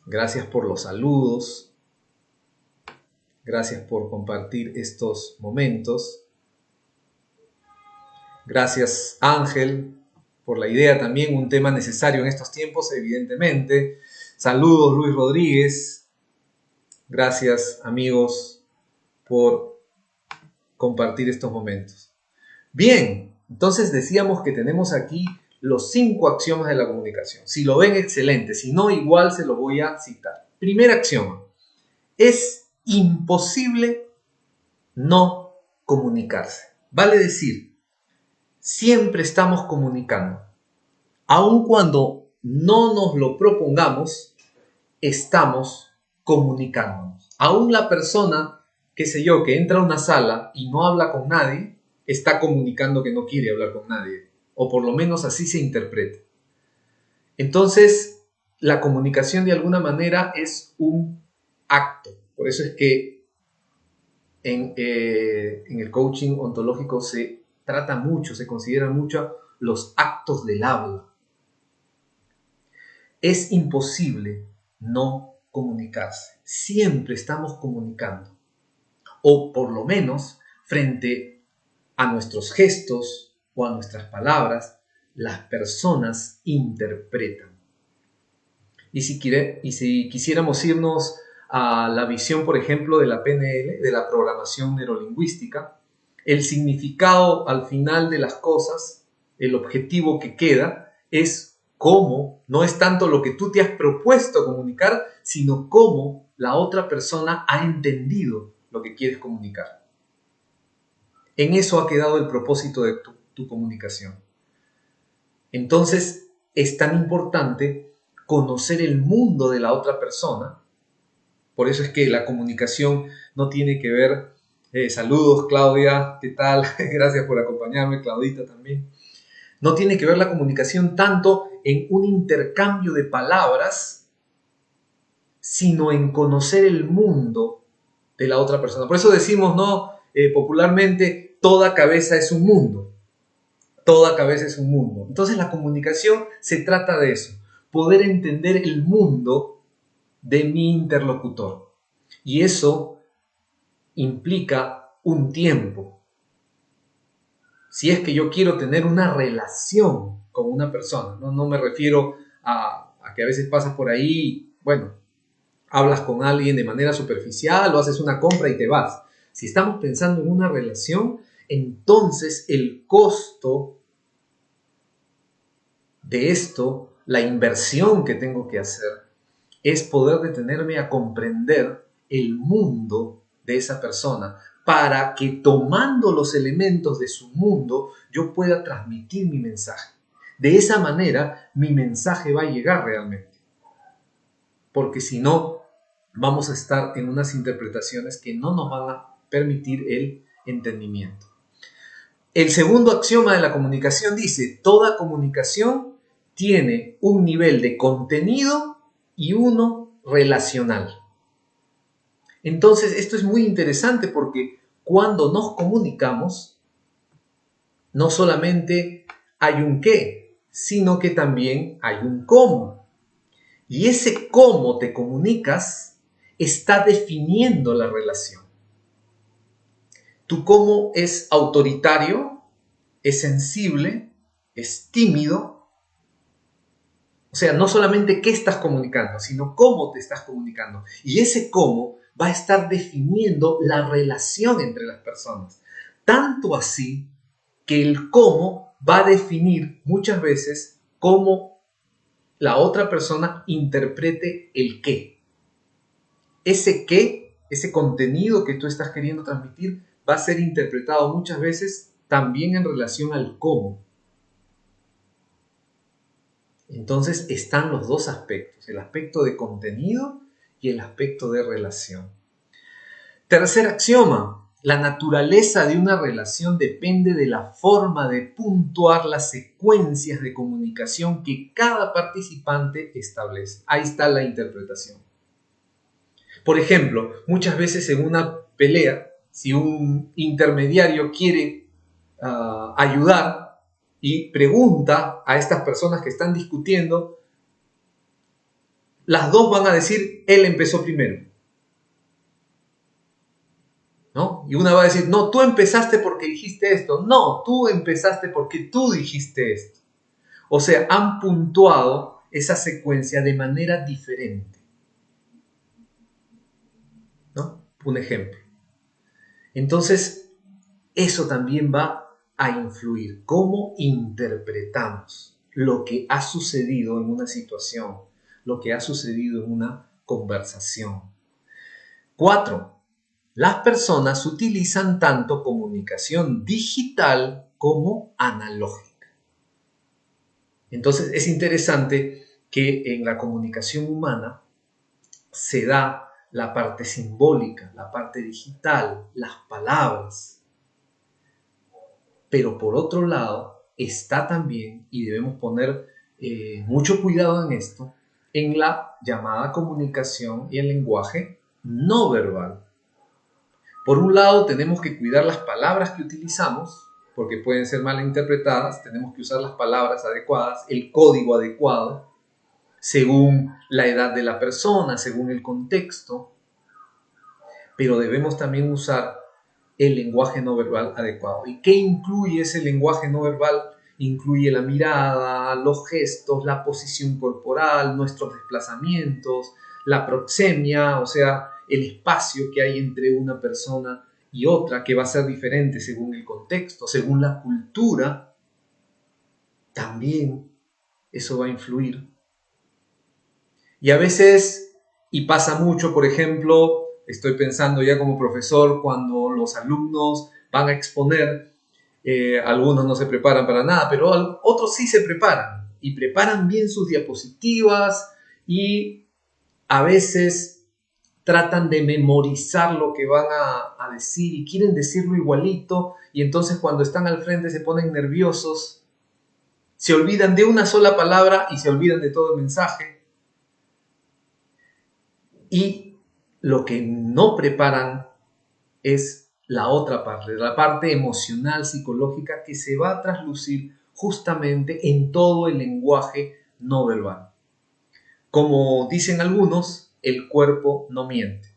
Gracias por los saludos. Gracias por compartir estos momentos. Gracias, Ángel, por la idea también, un tema necesario en estos tiempos, evidentemente. Saludos, Luis Rodríguez. Gracias, amigos, por compartir estos momentos. Bien, entonces decíamos que tenemos aquí los 5 axiomas de la comunicación. Si lo ven, excelente. Si no, igual se lo voy a citar. Primer axioma. Es imposible no comunicarse. Vale decir, siempre estamos comunicando. Aun cuando no nos lo propongamos, estamos comunicándonos. Aún la persona, qué sé yo, que entra a una sala y no habla con nadie, está comunicando que no quiere hablar con nadie. O por lo menos así se interpreta. Entonces, la comunicación de alguna manera es un acto. Por eso es que en el coaching ontológico se trata mucho, se consideran mucho los actos del habla. Es imposible no comunicarse. Siempre estamos comunicando. O por lo menos, frente a nuestros gestos o a nuestras palabras, las personas interpretan. Y si quisiéramos irnos a la visión, por ejemplo, de la PNL, de la programación neurolingüística, el significado al final de las cosas, el objetivo que queda, es cómo, no es tanto lo que tú te has propuesto comunicar, sino cómo la otra persona ha entendido lo que quieres comunicar. En eso ha quedado el propósito de tu comunicación. Entonces, es tan importante conocer el mundo de la otra persona. Por eso es que la comunicación no tiene que ver... saludos, Claudia, ¿qué tal? Gracias por acompañarme, Claudita también. No tiene que ver la comunicación tanto en un intercambio de palabras, sino en conocer el mundo de la otra persona. Por eso decimos, ¿no? Popularmente, toda cabeza es un mundo. Toda cabeza es un mundo. Entonces la comunicación se trata de eso, poder entender el mundo de mi interlocutor. Y eso implica un tiempo. Si es que yo quiero tener una relación con una persona, no me refiero a que a veces pasas por ahí, bueno, hablas con alguien de manera superficial o haces una compra y te vas. Si estamos pensando en una relación, entonces el costo de esto, la inversión que tengo que hacer, es poder detenerme a comprender el mundo de esa persona para que tomando los elementos de su mundo yo pueda transmitir mi mensaje. De esa manera mi mensaje va a llegar realmente. Porque si no, vamos a estar en unas interpretaciones que no nos van a permitir el entendimiento. El segundo axioma de la comunicación dice, toda comunicación tiene un nivel de contenido y uno relacional. Entonces, esto es muy interesante porque cuando nos comunicamos, no solamente hay un qué, sino que también hay un cómo. Y ese cómo te comunicas está definiendo la relación. Tu cómo es autoritario, es sensible, es tímido. O sea, no solamente qué estás comunicando, sino cómo te estás comunicando. Y ese cómo va a estar definiendo la relación entre las personas. Tanto así que el cómo va a definir muchas veces cómo la otra persona interprete el qué. Ese qué, ese contenido que tú estás queriendo transmitir, va a ser interpretado muchas veces también en relación al cómo. Entonces están los dos aspectos, el aspecto de contenido y el aspecto de relación. Tercer axioma, la naturaleza de una relación depende de la forma de puntuar las secuencias de comunicación que cada participante establece. Ahí está la interpretación. Por ejemplo, muchas veces en una pelea, si un intermediario quiere ayudar y pregunta a estas personas que están discutiendo, las dos van a decir, él empezó primero. ¿no? Y una va a decir, no, tú empezaste porque dijiste esto. No, tú empezaste porque tú dijiste esto. O sea, han puntuado esa secuencia de manera diferente, ¿no? Un ejemplo. Entonces, eso también va a influir. ¿Cómo interpretamos lo que ha sucedido en una situación, lo que ha sucedido en una conversación? 4. Las personas utilizan tanto comunicación digital como analógica. Entonces es interesante que en la comunicación humana se da la parte simbólica, la parte digital, las palabras. Pero por otro lado está también, y debemos poner mucho cuidado en esto, en la llamada comunicación y el lenguaje no verbal. Por un lado, tenemos que cuidar las palabras que utilizamos, porque pueden ser mal interpretadas, tenemos que usar las palabras adecuadas, el código adecuado, según la edad de la persona, según el contexto, pero debemos también usar el lenguaje no verbal adecuado. ¿Y qué incluye ese lenguaje no verbal? Incluye la mirada, los gestos, la posición corporal, nuestros desplazamientos, la proxemia, o sea, el espacio que hay entre una persona y otra, que va a ser diferente según el contexto, según la cultura, también eso va a influir. Y a veces, y pasa mucho, por ejemplo, estoy pensando ya como profesor, cuando los alumnos van a exponer, algunos no se preparan para nada, pero otros sí se preparan y preparan bien sus diapositivas y a veces tratan de memorizar lo que van a decir y quieren decirlo igualito y entonces cuando están al frente se ponen nerviosos, se olvidan de una sola palabra y se olvidan de todo el mensaje. Y lo que no preparan es la otra parte, la parte emocional, psicológica, que se va a traslucir justamente en todo el lenguaje no verbal. Como dicen algunos, el cuerpo no miente.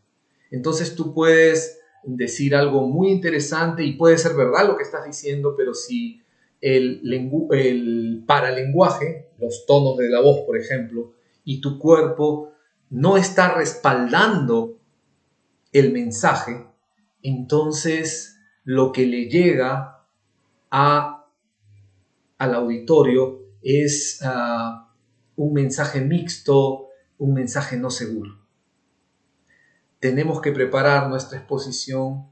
Entonces tú puedes decir algo muy interesante y puede ser verdad lo que estás diciendo, pero si el paralenguaje, los tonos de la voz, por ejemplo, y tu cuerpo no está respaldando el mensaje, entonces lo que le llega al auditorio es un mensaje mixto, un mensaje no seguro. Tenemos que preparar nuestra exposición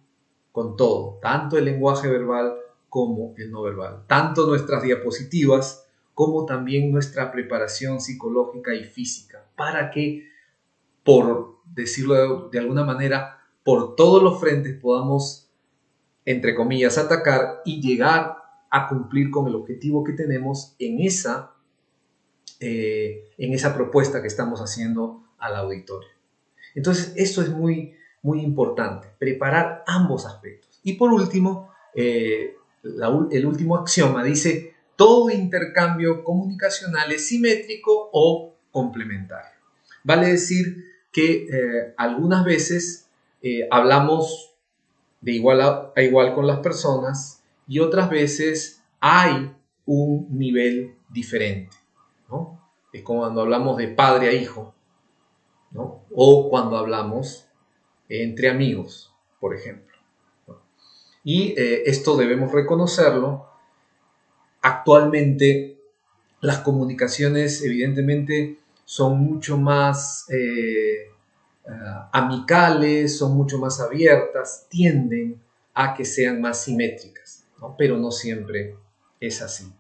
con todo, tanto el lenguaje verbal como el no verbal, tanto nuestras diapositivas como también nuestra preparación psicológica y física, para que, por decirlo de alguna manera, por todos los frentes podamos, entre comillas, atacar y llegar a cumplir con el objetivo que tenemos en esa propuesta que estamos haciendo al auditorio. Entonces, eso es muy, muy importante, preparar ambos aspectos. Y por último, el último axioma dice, todo intercambio comunicacional es simétrico o complementario. Vale decir que algunas veces hablamos de igual a igual con las personas y otras veces hay un nivel diferente, ¿no? Es como cuando hablamos de padre a hijo, ¿no? O cuando hablamos entre amigos, por ejemplo, ¿no? Y esto debemos reconocerlo. Actualmente las comunicaciones evidentemente son mucho más amicales, son mucho más abiertas, tienden a que sean más simétricas, ¿no? Pero no siempre es así.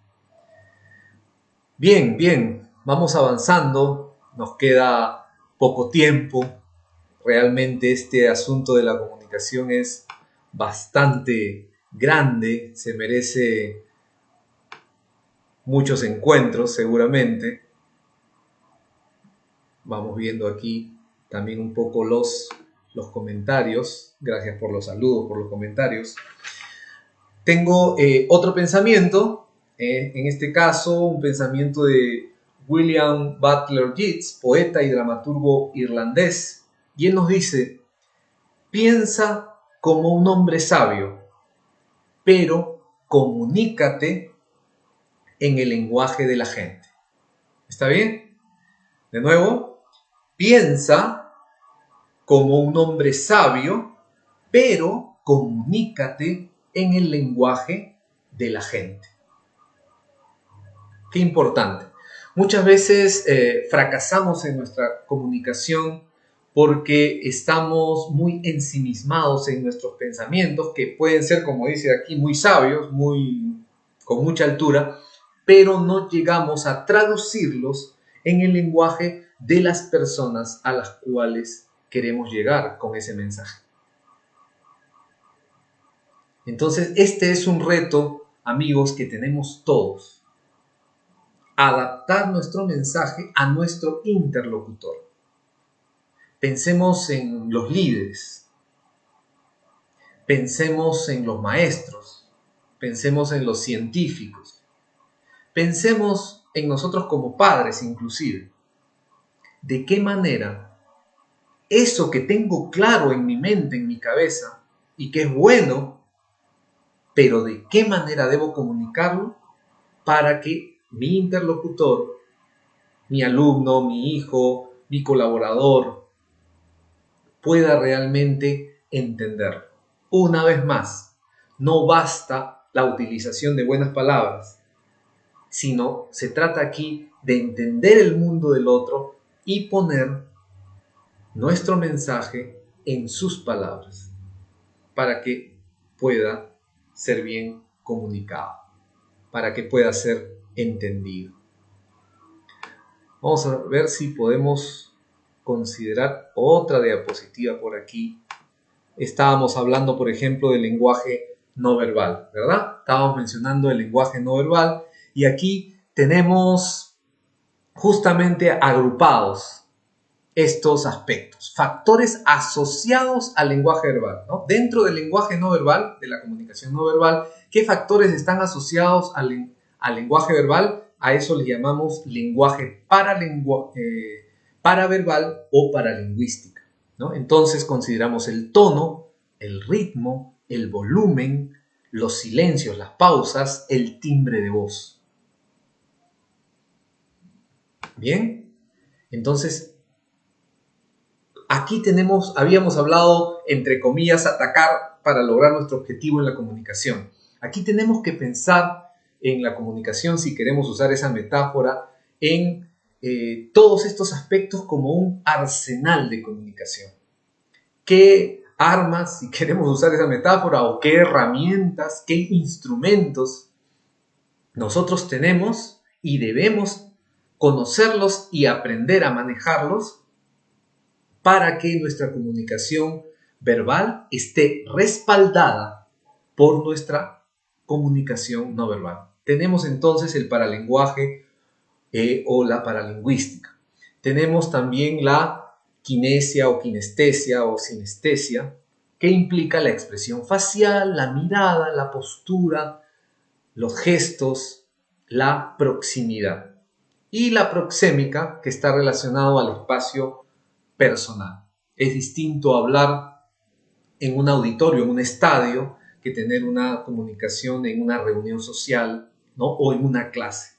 Bien, bien, vamos avanzando, nos queda poco tiempo. Realmente este asunto de la comunicación es bastante grande, se merece muchos encuentros seguramente. Vamos viendo aquí también un poco los comentarios. Gracias por los saludos, por los comentarios. Tengo otro pensamiento, en este caso un pensamiento de William Butler Yeats, poeta y dramaturgo irlandés, y él nos dice: piensa como un hombre sabio, pero comunícate en el lenguaje de la gente. ¿Está bien? De nuevo, piensa como un hombre sabio, pero comunícate en el lenguaje de la gente. Qué importante. Muchas veces fracasamos en nuestra comunicación porque estamos muy ensimismados en nuestros pensamientos, que pueden ser, como dice aquí, muy sabios, con mucha altura, pero no llegamos a traducirlos en el lenguaje de las personas a las cuales queremos llegar con ese mensaje. Entonces, este es un reto, amigos, que tenemos todos. Adaptar nuestro mensaje a nuestro interlocutor. Pensemos en los líderes, pensemos en los maestros, pensemos en los científicos, pensemos en nosotros como padres inclusive. ¿De qué manera eso que tengo claro en mi mente, en mi cabeza, y que es bueno, pero de qué manera debo comunicarlo para que mi interlocutor, mi alumno, mi hijo, mi colaborador, pueda realmente entenderlo? Una vez más, no basta la utilización de buenas palabras, sino se trata aquí de entender el mundo del otro y poner nuestro mensaje en sus palabras para que pueda ser bien comunicado, para que pueda ser entendido. Vamos a ver si podemos considerar otra diapositiva por aquí. Estábamos hablando, por ejemplo, del lenguaje no verbal, ¿verdad? Estábamos mencionando el lenguaje no verbal y aquí tenemos justamente agrupados estos aspectos, factores asociados al lenguaje verbal, ¿no? Dentro del lenguaje no verbal, de la comunicación no verbal, ¿qué factores están asociados al lenguaje verbal? A eso le llamamos lenguaje paraverbal o paralingüística, ¿no? Entonces consideramos el tono, el ritmo, el volumen, los silencios, las pausas, el timbre de voz. Bien, entonces aquí habíamos hablado, entre comillas, atacar para lograr nuestro objetivo en la comunicación. Aquí tenemos que pensar en la comunicación, si queremos usar esa metáfora, en todos estos aspectos como un arsenal de comunicación. ¿Qué armas, si queremos usar esa metáfora, o qué herramientas, qué instrumentos nosotros tenemos y debemos conocerlos y aprender a manejarlos para que nuestra comunicación verbal esté respaldada por nuestra comunicación no verbal? Tenemos entonces el paralenguaje o la paralingüística. Tenemos también la kinesia o kinestesia o sinestesia, que implica la expresión facial, la mirada, la postura, los gestos, la proximidad. Y la proxémica, que está relacionado al espacio personal. Es distinto hablar en un auditorio, en un estadio, que tener una comunicación en una reunión social, ¿no? O en una clase.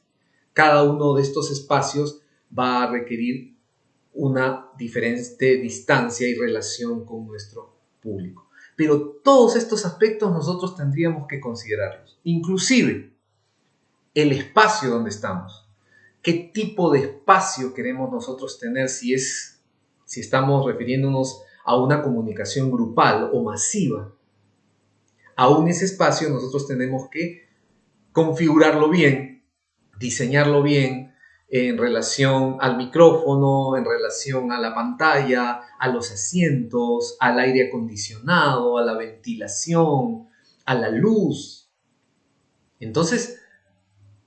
Cada uno de estos espacios va a requerir una diferente distancia y relación con nuestro público. Pero todos estos aspectos nosotros tendríamos que considerarlos, inclusive el espacio donde estamos. ¿Qué tipo de espacio queremos nosotros tener si estamos refiriéndonos a una comunicación grupal o masiva? Aún ese espacio nosotros tenemos que configurarlo bien, diseñarlo bien en relación al micrófono, en relación a la pantalla, a los asientos, al aire acondicionado, a la ventilación, a la luz. Entonces,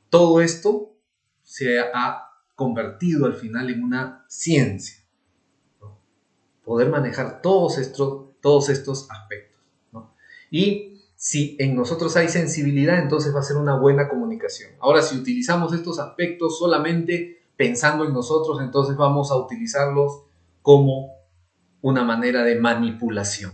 todo esto se ha convertido al final en una ciencia, ¿no? Poder manejar todos estos aspectos, ¿no? Y si en nosotros hay sensibilidad, entonces va a ser una buena comunicación. Ahora, si utilizamos estos aspectos solamente pensando en nosotros, entonces vamos a utilizarlos como una manera de manipulación.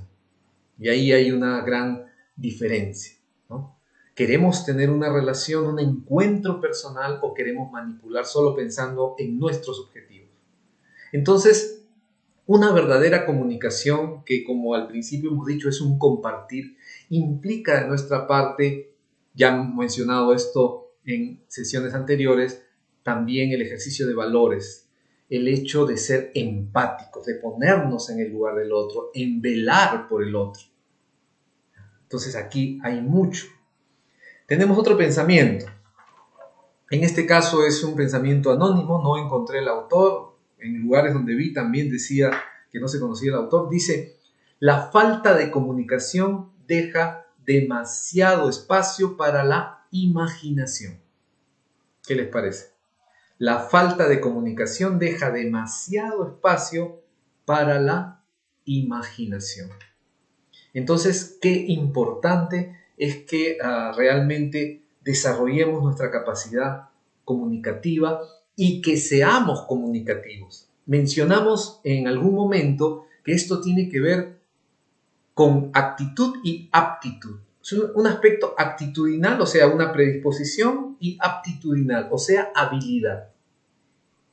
Y ahí hay una gran diferencia, ¿no? ¿Queremos tener una relación, un encuentro personal o queremos manipular solo pensando en nuestros objetivos? Entonces, una verdadera comunicación, que como al principio hemos dicho es un compartir, implica de nuestra parte, ya hemos mencionado esto en sesiones anteriores, también el ejercicio de valores, el hecho de ser empáticos, de ponernos en el lugar del otro, en velar por el otro. Entonces aquí hay mucho. Tenemos otro pensamiento. En este caso es un pensamiento anónimo, no encontré el autor. En lugares donde vi también decía que no se conocía el autor. Dice, la falta de comunicación deja demasiado espacio para la imaginación. ¿Qué les parece? La falta de comunicación deja demasiado espacio para la imaginación. Entonces, qué importante es que realmente desarrollemos nuestra capacidad comunicativa y que seamos comunicativos. Mencionamos en algún momento que esto tiene que ver con actitud y aptitud. Es un aspecto actitudinal, o sea, una predisposición, y aptitudinal, o sea, habilidad.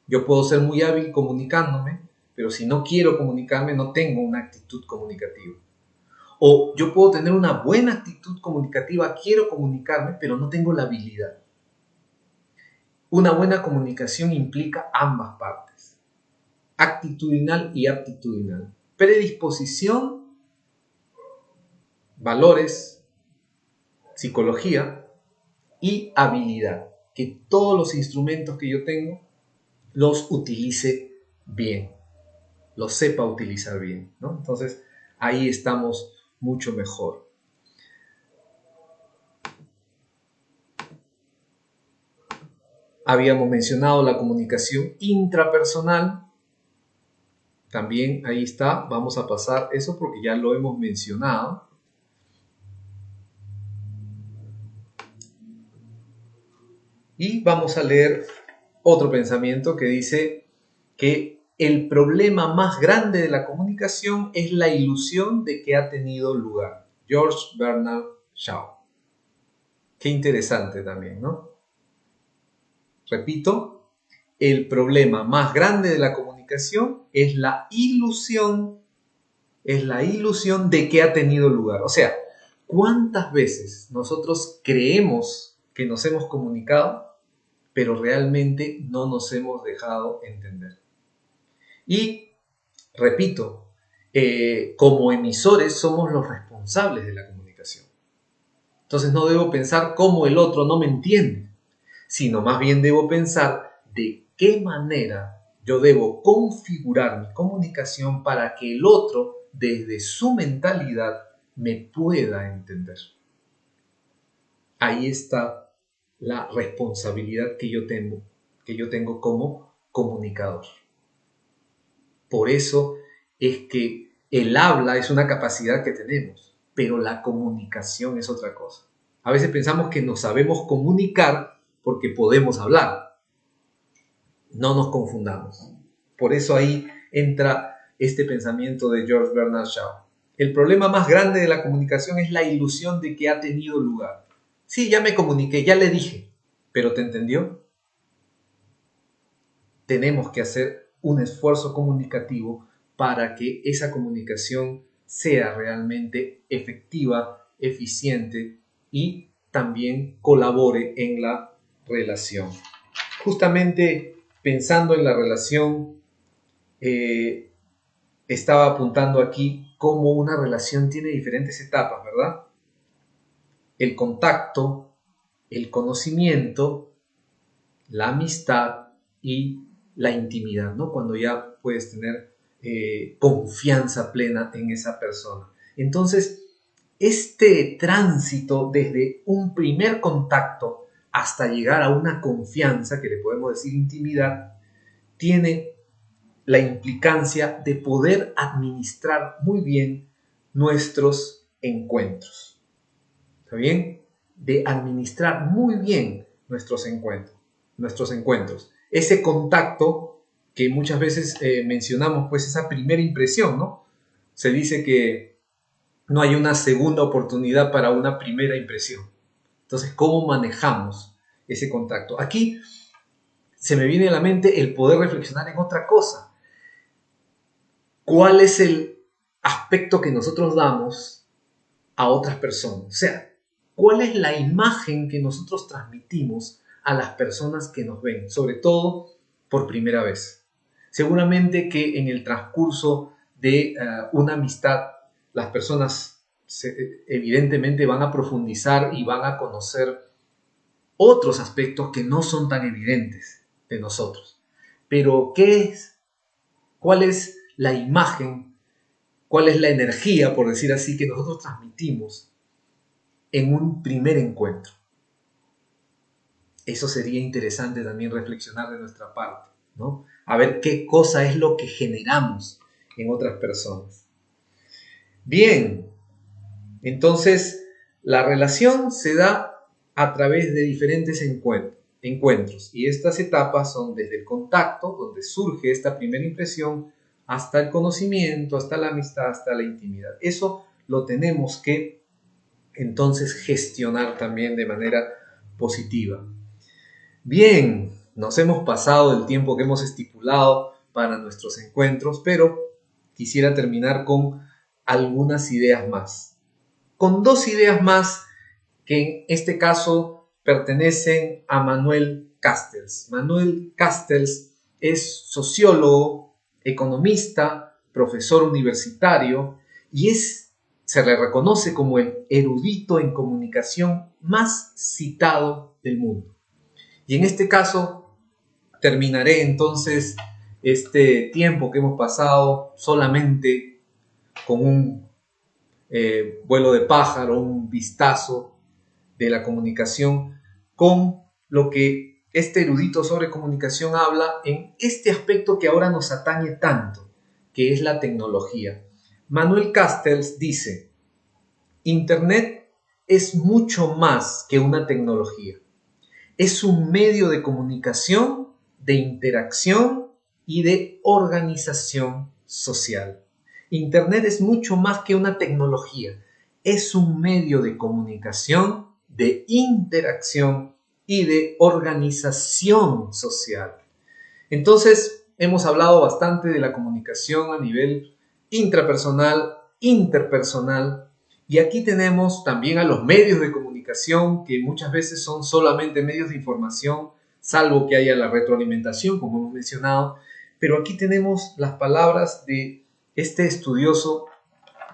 Yo puedo ser muy hábil comunicándome, pero si no quiero comunicarme, no tengo una actitud comunicativa. O yo puedo tener una buena actitud comunicativa, quiero comunicarme, pero no tengo la habilidad. Una buena comunicación implica ambas partes, actitudinal y aptitudinal. Predisposición, valores, psicología y habilidad. Que todos los instrumentos que yo tengo los utilice bien, los sepa utilizar bien, ¿no? Entonces ahí estamos mucho mejor. Habíamos mencionado la comunicación intrapersonal. También ahí está. Vamos a pasar eso porque ya lo hemos mencionado. Y vamos a leer otro pensamiento que dice que el problema más grande de la comunicación es la ilusión de que ha tenido lugar. George Bernard Shaw. Qué interesante también, ¿no? Repito, el problema más grande de la comunicación es la ilusión de que ha tenido lugar. O sea, ¿cuántas veces nosotros creemos que nos hemos comunicado, pero realmente no nos hemos dejado entender? Y, repito, como emisores somos los responsables de la comunicación. Entonces no debo pensar cómo el otro no me entiende, sino más bien debo pensar de qué manera yo debo configurar mi comunicación para que el otro, desde su mentalidad, me pueda entender. Ahí está la responsabilidad que yo tengo como comunicador. Por eso es que el habla es una capacidad que tenemos, pero la comunicación es otra cosa. A veces pensamos que nos sabemos comunicar porque podemos hablar. No nos confundamos. Por eso ahí entra este pensamiento de George Bernard Shaw. El problema más grande de la comunicación es la ilusión de que ha tenido lugar. Sí, ya me comuniqué, ya le dije, pero ¿te entendió? Tenemos que hacer un esfuerzo comunicativo para que esa comunicación sea realmente efectiva, eficiente y también colabore en la relación. Justamente pensando en la relación, estaba apuntando aquí cómo una relación tiene diferentes etapas, ¿verdad? El contacto, el conocimiento, la amistad y la intimidad, ¿no? Cuando ya puedes tener confianza plena en esa persona. Entonces, este tránsito desde un primer contacto hasta llegar a una confianza, que le podemos decir intimidad, tiene la implicancia de poder administrar muy bien nuestros encuentros. ¿Está bien? De administrar muy bien nuestros encuentros. Ese contacto que muchas veces mencionamos, pues esa primera impresión, ¿no? Se dice que no hay una segunda oportunidad para una primera impresión. Entonces, ¿cómo manejamos ese contacto? Aquí se me viene a la mente el poder reflexionar en otra cosa. ¿Cuál es el aspecto que nosotros damos a otras personas? O sea, ¿cuál es la imagen que nosotros transmitimos a las personas que nos ven? Sobre todo por primera vez. Seguramente que en el transcurso de una amistad, las personas evidentemente van a profundizar y van a conocer otros aspectos que no son tan evidentes de nosotros. Pero, ¿qué es? ¿Cuál es la imagen? ¿Cuál es la energía, por decir así, que nosotros transmitimos en un primer encuentro? Eso sería interesante también reflexionar de nuestra parte, ¿no? A ver qué cosa es lo que generamos en otras personas. Bien, entonces la relación se da a través de diferentes encuentros y estas etapas son desde el contacto, donde surge esta primera impresión, hasta el conocimiento, hasta la amistad, hasta la intimidad. Eso lo tenemos que entonces gestionar también de manera positiva. Bien, nos hemos pasado el tiempo que hemos estipulado para nuestros encuentros, pero quisiera terminar con algunas ideas más. Con dos ideas más que en este caso pertenecen a Manuel Castells. Manuel Castells es sociólogo, economista, profesor universitario y se le reconoce como el erudito en comunicación más citado del mundo. Y en este caso terminaré entonces este tiempo que hemos pasado solamente con un vuelo de pájaro, un vistazo de la comunicación, con lo que este erudito sobre comunicación habla en este aspecto que ahora nos atañe tanto, que es la tecnología. Manuel Castells dice: Internet es mucho más que una tecnología. Es un medio de comunicación, de interacción y de organización social. Internet es mucho más que una tecnología. Es un medio de comunicación, de interacción y de organización social. Entonces, hemos hablado bastante de la comunicación a nivel intrapersonal, interpersonal, y aquí tenemos también a los medios de comunicación, que muchas veces son solamente medios de información, salvo que haya la retroalimentación, como hemos mencionado, pero aquí tenemos las palabras de este estudioso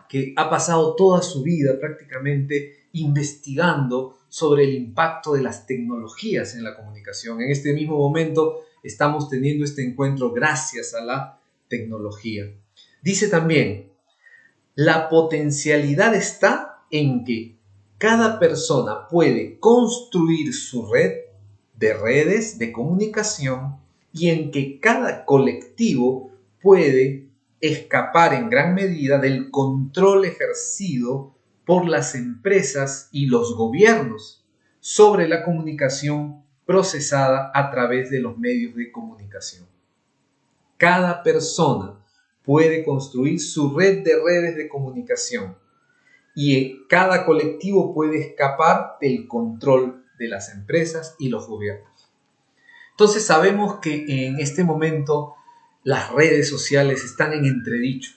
que ha pasado toda su vida prácticamente investigando sobre el impacto de las tecnologías en la comunicación. En este mismo momento estamos teniendo este encuentro gracias a la tecnología. Dice también: la potencialidad está en que cada persona puede construir su red de redes de comunicación y en que cada colectivo puede escapar en gran medida del control ejercido por las empresas y los gobiernos sobre la comunicación procesada a través de los medios de comunicación. Cada persona puede construir su red de redes de comunicación y cada colectivo puede escapar del control de las empresas y los gobiernos. Entonces sabemos que en este momento las redes sociales están en entredicho.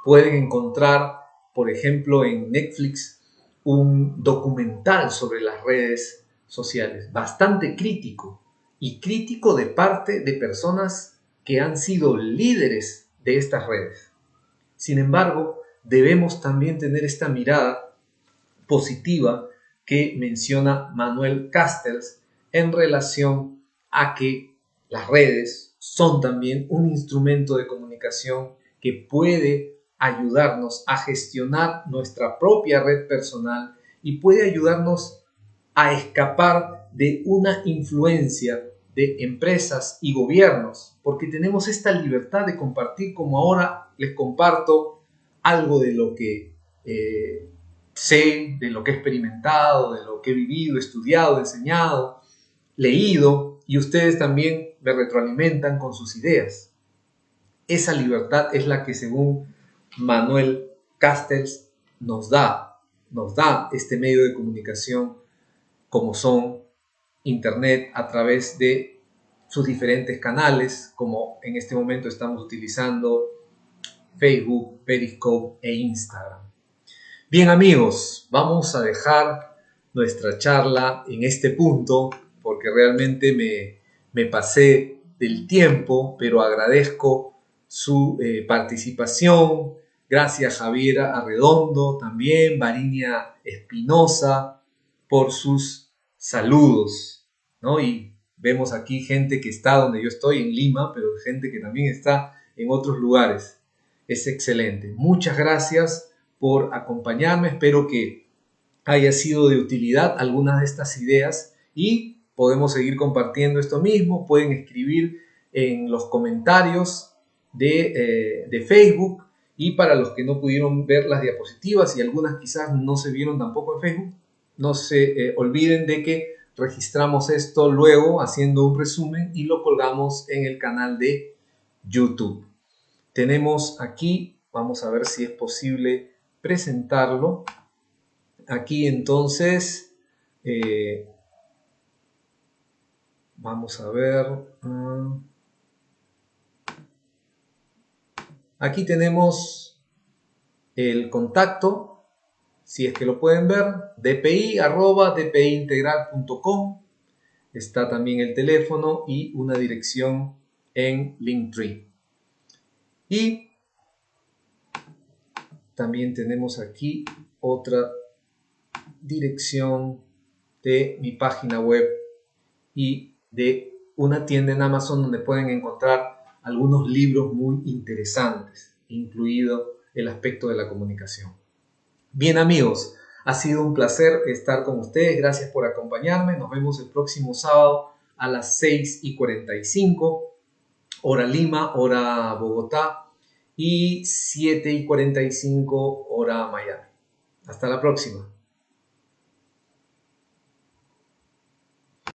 Pueden encontrar, por ejemplo, en Netflix un documental sobre las redes sociales, bastante crítico, y crítico de parte de personas que han sido líderes de estas redes. Sin embargo, debemos también tener esta mirada positiva que menciona Manuel Castells en relación a que las redes son también un instrumento de comunicación que puede ayudarnos a gestionar nuestra propia red personal y puede ayudarnos a escapar de una influencia de empresas y gobiernos, porque tenemos esta libertad de compartir, como ahora les comparto algo de lo que sé, de lo que he experimentado, de lo que he vivido, estudiado, enseñado, leído, y ustedes también me retroalimentan con sus ideas. Esa libertad es la que, según Manuel Castells, nos da este medio de comunicación como son Internet a través de sus diferentes canales, como en este momento estamos utilizando Facebook, Periscope e Instagram. Bien amigos, vamos a dejar nuestra charla en este punto porque realmente me pasé del tiempo, pero agradezco su participación. Gracias Javier Arredondo, también Varinia Espinosa por sus saludos, ¿no? Y vemos aquí gente que está donde yo estoy, en Lima, pero gente que también está en otros lugares. Es excelente. Muchas gracias por acompañarme. Espero que haya sido de utilidad algunas de estas ideas y podemos seguir compartiendo esto mismo. Pueden escribir en los comentarios de Facebook, y para los que no pudieron ver las diapositivas y algunas quizás no se vieron tampoco en Facebook, no se olviden de que registramos esto luego haciendo un resumen y lo colgamos en el canal de YouTube. Tenemos aquí, vamos a ver si es posible presentarlo. Aquí entonces, vamos a ver. Aquí tenemos el contacto, si es que lo pueden ver, dpi@dpiintegral.com. Está también el teléfono y una dirección en Linktree. Y también tenemos aquí otra dirección de mi página web y de una tienda en Amazon donde pueden encontrar algunos libros muy interesantes, incluido el aspecto de la comunicación. Bien amigos, ha sido un placer estar con ustedes. Gracias por acompañarme. Nos vemos el próximo sábado a las 6:45, hora Lima, hora Bogotá, y 7:45, hora Miami. Hasta la próxima.